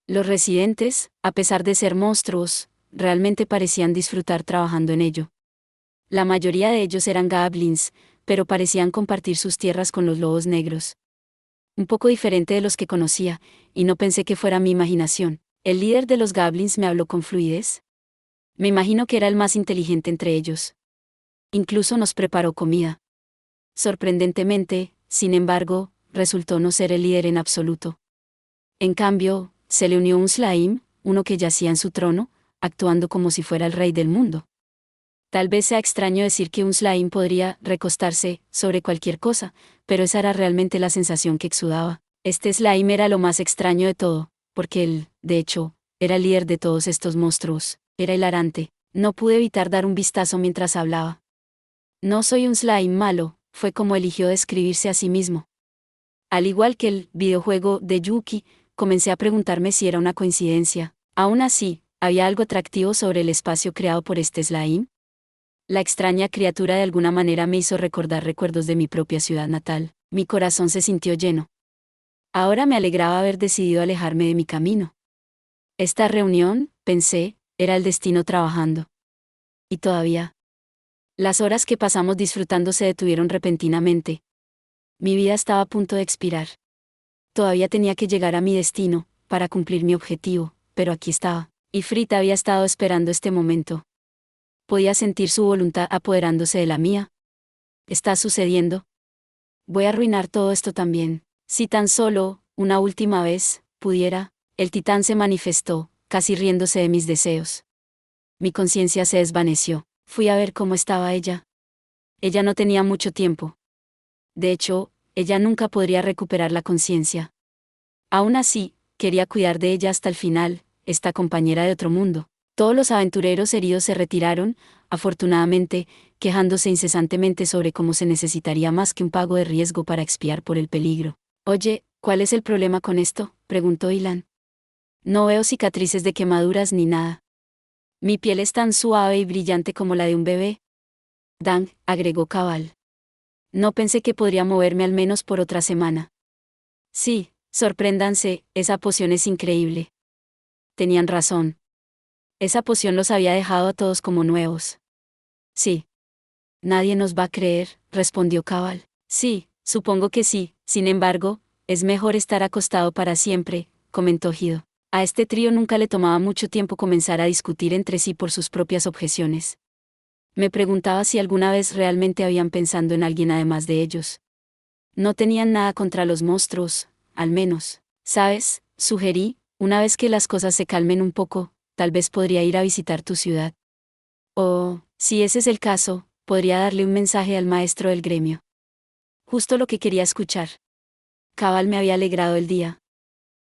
Los residentes, a pesar de ser monstruos, realmente parecían disfrutar trabajando en ello. La mayoría de ellos eran goblins, pero parecían compartir sus tierras con los lobos negros. Un poco diferente de los que conocía, y no pensé que fuera mi imaginación. El líder de los goblins me habló con fluidez. Me imagino que era el más inteligente entre ellos. Incluso nos preparó comida. Sorprendentemente, sin embargo, resultó no ser el líder en absoluto. En cambio, se le unió un slime, uno que yacía en su trono, actuando como si fuera el rey del mundo. Tal vez sea extraño decir que un slime podría recostarse sobre cualquier cosa, pero esa era realmente la sensación que exudaba. Este slime era lo más extraño de todo, porque él, de hecho, era el líder de todos estos monstruos. Era hilarante. No pude evitar dar un vistazo mientras hablaba. No soy un slime malo, fue como eligió describirse a sí mismo. Al igual que el videojuego de Yuki, comencé a preguntarme si era una coincidencia. Aún así, ¿había algo atractivo sobre el espacio creado por este slime? La extraña criatura de alguna manera me hizo recordar recuerdos de mi propia ciudad natal. Mi corazón se sintió lleno. Ahora me alegraba haber decidido alejarme de mi camino. Esta reunión, pensé, era el destino trabajando. Y todavía. Las horas que pasamos disfrutando se detuvieron repentinamente. Mi vida estaba a punto de expirar. Todavía tenía que llegar a mi destino, para cumplir mi objetivo, pero aquí estaba. Y Frita había estado esperando este momento. Podía sentir su voluntad apoderándose de la mía. ¿Está sucediendo? Voy a arruinar todo esto también. Si tan solo, una última vez, pudiera, el titán se manifestó, casi riéndose de mis deseos. Mi conciencia se desvaneció. Fui a ver cómo estaba ella. Ella no tenía mucho tiempo. De hecho, ella nunca podría recuperar la conciencia. Aún así, quería cuidar de ella hasta el final, esta compañera de otro mundo. Todos los aventureros heridos se retiraron, afortunadamente, quejándose incesantemente sobre cómo se necesitaría más que un pago de riesgo para expiar por el peligro. Oye, ¿cuál es el problema con esto?, preguntó Ilan. No veo cicatrices de quemaduras ni nada. Mi piel es tan suave y brillante como la de un bebé. Dan, agregó Cabal. No pensé que podría moverme al menos por otra semana. Sí, sorpréndanse, esa poción es increíble. Tenían razón. Esa poción los había dejado a todos como nuevos. Sí. Nadie nos va a creer, respondió Cabal. Sí, supongo que sí, sin embargo, es mejor estar acostado para siempre, comentó Gido. A este trío nunca le tomaba mucho tiempo comenzar a discutir entre sí por sus propias objeciones. Me preguntaba si alguna vez realmente habían pensado en alguien además de ellos. No tenían nada contra los monstruos, al menos. ¿Sabes?, sugerí, una vez que las cosas se calmen un poco, tal vez podría ir a visitar tu ciudad. O, si ese es el caso, podría darle un mensaje al maestro del gremio. Justo lo que quería escuchar. Cabal me había alegrado el día.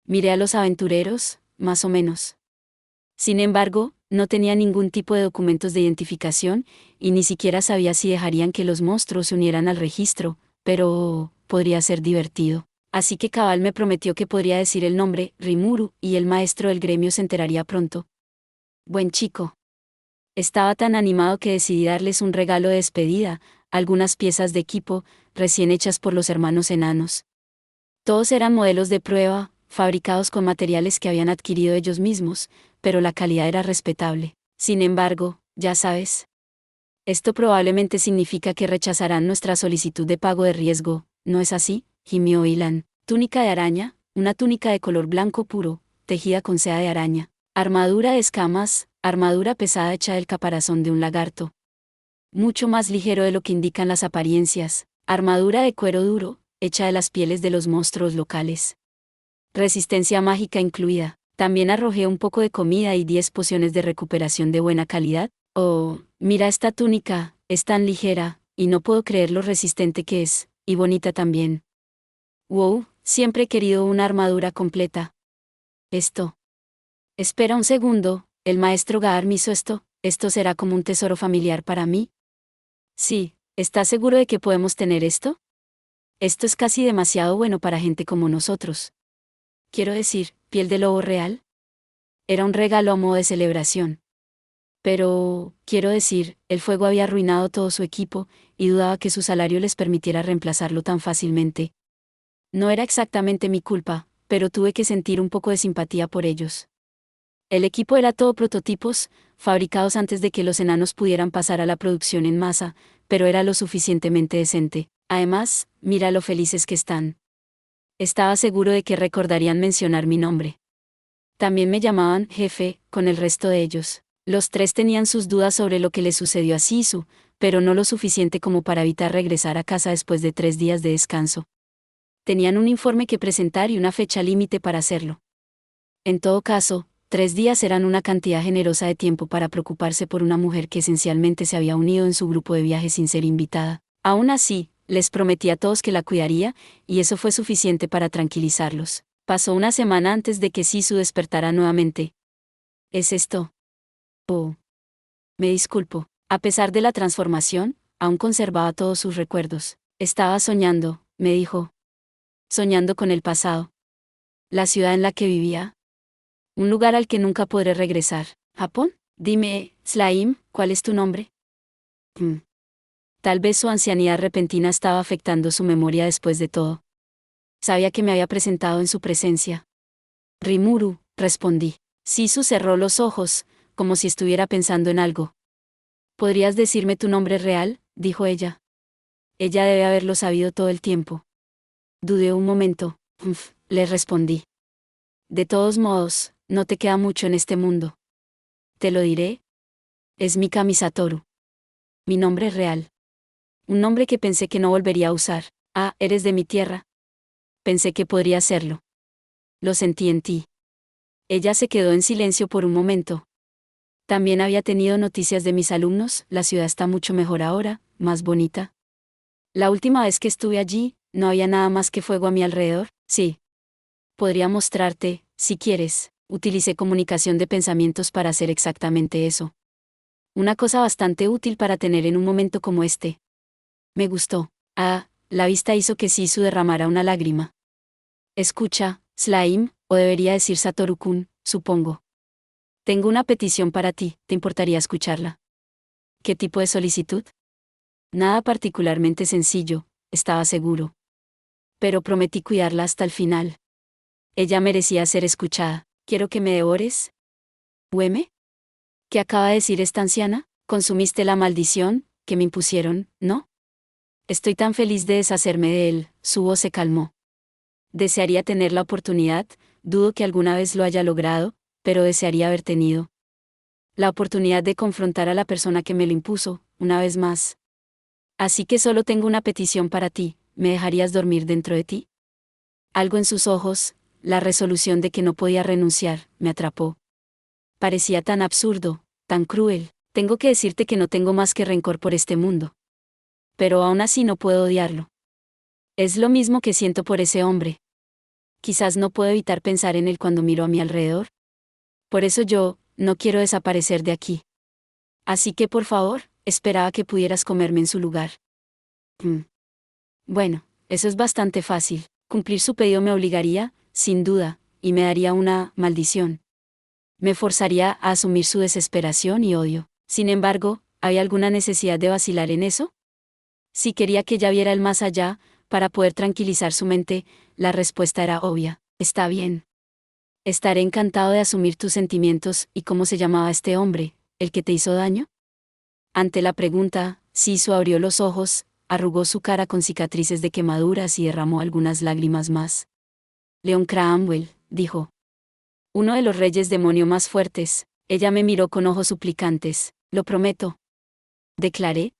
Miré a los aventureros, más o menos. Sin embargo, no tenía ningún tipo de documentos de identificación, y ni siquiera sabía si dejarían que los monstruos se unieran al registro, pero podría ser divertido. Así que Cabal me prometió que podría decir el nombre, Rimuru, y el maestro del gremio se enteraría pronto. Buen chico. Estaba tan animado que decidí darles un regalo de despedida, algunas piezas de equipo, recién hechas por los hermanos enanos. Todos eran modelos de prueba, fabricados con materiales que habían adquirido ellos mismos, pero la calidad era respetable. Sin embargo, ya sabes. Esto probablemente significa que rechazarán nuestra solicitud de pago de riesgo, ¿no es así?, gimió Ilan. Túnica de araña, una túnica de color blanco puro, tejida con seda de araña. Armadura de escamas, armadura pesada hecha del caparazón de un lagarto. Mucho más ligero de lo que indican las apariencias. Armadura de cuero duro, hecha de las pieles de los monstruos locales. Resistencia mágica incluida. También arrojé un poco de comida y 10 pociones de recuperación de buena calidad. Oh, mira esta túnica, es tan ligera, y no puedo creer lo resistente que es, y bonita también. Wow, siempre he querido una armadura completa. Esto. Espera un segundo, el maestro Gaar me hizo esto. ¿Esto será como un tesoro familiar para mí? Sí, ¿estás seguro de que podemos tener esto? Esto es casi demasiado bueno para gente como nosotros. Quiero decir, piel de lobo real. Era un regalo a modo de celebración. Pero, quiero decir, el fuego había arruinado todo su equipo, y dudaba que su salario les permitiera reemplazarlo tan fácilmente. No era exactamente mi culpa, pero tuve que sentir un poco de simpatía por ellos. El equipo era todo prototipos, fabricados antes de que los enanos pudieran pasar a la producción en masa, pero era lo suficientemente decente. Además, mira lo felices que están. Estaba seguro de que recordarían mencionar mi nombre. También me llamaban jefe, con el resto de ellos. Los tres tenían sus dudas sobre lo que le sucedió a Sisu, pero no lo suficiente como para evitar regresar a casa después de 3 días de descanso. Tenían un informe que presentar y una fecha límite para hacerlo. En todo caso, 3 días eran una cantidad generosa de tiempo para preocuparse por una mujer que esencialmente se había unido en su grupo de viaje sin ser invitada. Aún así, les prometí a todos que la cuidaría, y eso fue suficiente para tranquilizarlos. Pasó una semana antes de que Sisu despertara nuevamente. ¿Es esto? Oh. Me disculpo. A pesar de la transformación, aún conservaba todos sus recuerdos. Estaba soñando, me dijo. Soñando con el pasado. La ciudad en la que vivía. Un lugar al que nunca podré regresar. ¿Japón? Dime, Slaim, ¿cuál es tu nombre? Hmm. Tal vez su ancianidad repentina estaba afectando su memoria después de todo. Sabía que me había presentado en su presencia. Rimuru, respondí. Sisu cerró los ojos, como si estuviera pensando en algo. ¿Podrías decirme tu nombre real?, dijo ella. Ella debe haberlo sabido todo el tiempo. Dudé un momento. Le respondí. De todos modos, no te queda mucho en este mundo. ¿Te lo diré? Es Mikami Satoru. Mi nombre real. Un nombre que pensé que no volvería a usar. Ah, eres de mi tierra. Pensé que podría serlo. Lo sentí en ti. Ella se quedó en silencio por un momento. También había tenido noticias de mis alumnos. La ciudad está mucho mejor ahora, más bonita. La última vez que estuve allí, no había nada más que fuego a mi alrededor. Sí. Podría mostrarte, si quieres. Utilicé comunicación de pensamientos para hacer exactamente eso. Una cosa bastante útil para tener en un momento como este. Me gustó. Ah, la vista hizo que Sisu derramara una lágrima. Escucha, Slaim, o debería decir Satoru-kun, supongo. Tengo una petición para ti, ¿te importaría escucharla? ¿Qué tipo de solicitud? Nada particularmente sencillo, estaba seguro. Pero prometí cuidarla hasta el final. Ella merecía ser escuchada. ¿Quiero que me devores? ¿Hueme? ¿Qué acaba de decir esta anciana? Consumiste la maldición que me impusieron, ¿no? Estoy tan feliz de deshacerme de él. Su voz se calmó. Desearía tener la oportunidad, dudo que alguna vez lo haya logrado, pero desearía haber tenido la oportunidad de confrontar a la persona que me lo impuso, una vez más. Así que solo tengo una petición para ti, ¿me dejarías dormir dentro de ti? Algo en sus ojos, la resolución de que no podía renunciar, me atrapó. Parecía tan absurdo, tan cruel. Tengo que decirte que no tengo más que rencor por este mundo. Pero aún así no puedo odiarlo. Es lo mismo que siento por ese hombre. Quizás no puedo evitar pensar en él cuando miro a mi alrededor. Por eso yo, no quiero desaparecer de aquí. Así que por favor, esperaba que pudieras comerme en su lugar. Bueno, eso es bastante fácil. Cumplir su pedido me obligaría, sin duda, y me daría una maldición. Me forzaría a asumir su desesperación y odio. Sin embargo, ¿hay alguna necesidad de vacilar en eso? Si quería que ella viera el más allá, para poder tranquilizar su mente, la respuesta era obvia. Está bien. Estaré encantado de asumir tus sentimientos. ¿Y cómo se llamaba este hombre, el que te hizo daño? Ante la pregunta, Sisu abrió los ojos, arrugó su cara con cicatrices de quemaduras y derramó algunas lágrimas más. Leon Cromwell, dijo. Uno de los reyes demonio más fuertes. Ella me miró con ojos suplicantes. Lo prometo. Declaré.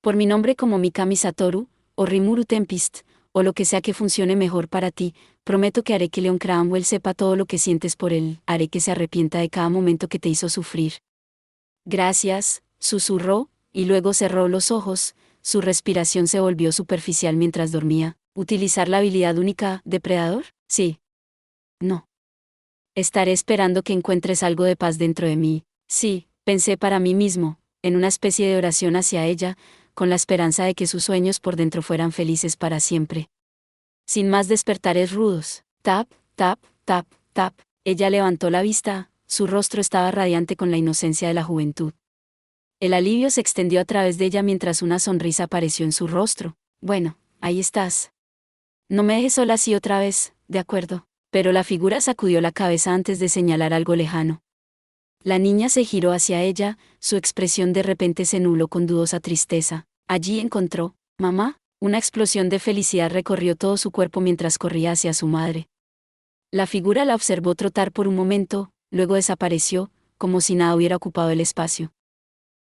Por mi nombre como Mikami Satoru, o Rimuru Tempest, o lo que sea que funcione mejor para ti, prometo que haré que Leon Cromwell sepa todo lo que sientes por él, haré que se arrepienta de cada momento que te hizo sufrir. Gracias, susurró, y luego cerró los ojos, su respiración se volvió superficial mientras dormía. ¿Utilizar la habilidad única, depredador? Sí. No. Estaré esperando que encuentres algo de paz dentro de mí. Sí, pensé para mí mismo, en una especie de oración hacia ella, con la esperanza de que sus sueños por dentro fueran felices para siempre. Sin más despertares rudos. Tap, tap, tap, tap. Ella levantó la vista, su rostro estaba radiante con la inocencia de la juventud. El alivio se extendió a través de ella mientras una sonrisa apareció en su rostro. Bueno, ahí estás. No me dejes sola así otra vez, de acuerdo. Pero la figura sacudió la cabeza antes de señalar algo lejano. La niña se giró hacia ella, su expresión de repente se nubló con dudosa tristeza. Allí encontró, mamá, una explosión de felicidad recorrió todo su cuerpo mientras corría hacia su madre. La figura la observó trotar por un momento, luego desapareció, como si nada hubiera ocupado el espacio.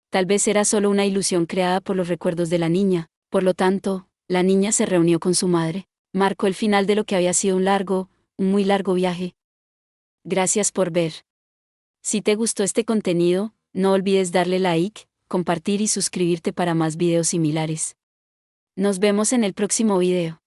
Tal vez era solo una ilusión creada por los recuerdos de la niña, por lo tanto, la niña se reunió con su madre. Marcó el final de lo que había sido un muy largo viaje. Gracias por ver. Si te gustó este contenido, no olvides darle like, compartir y suscribirte para más videos similares. Nos vemos en el próximo video.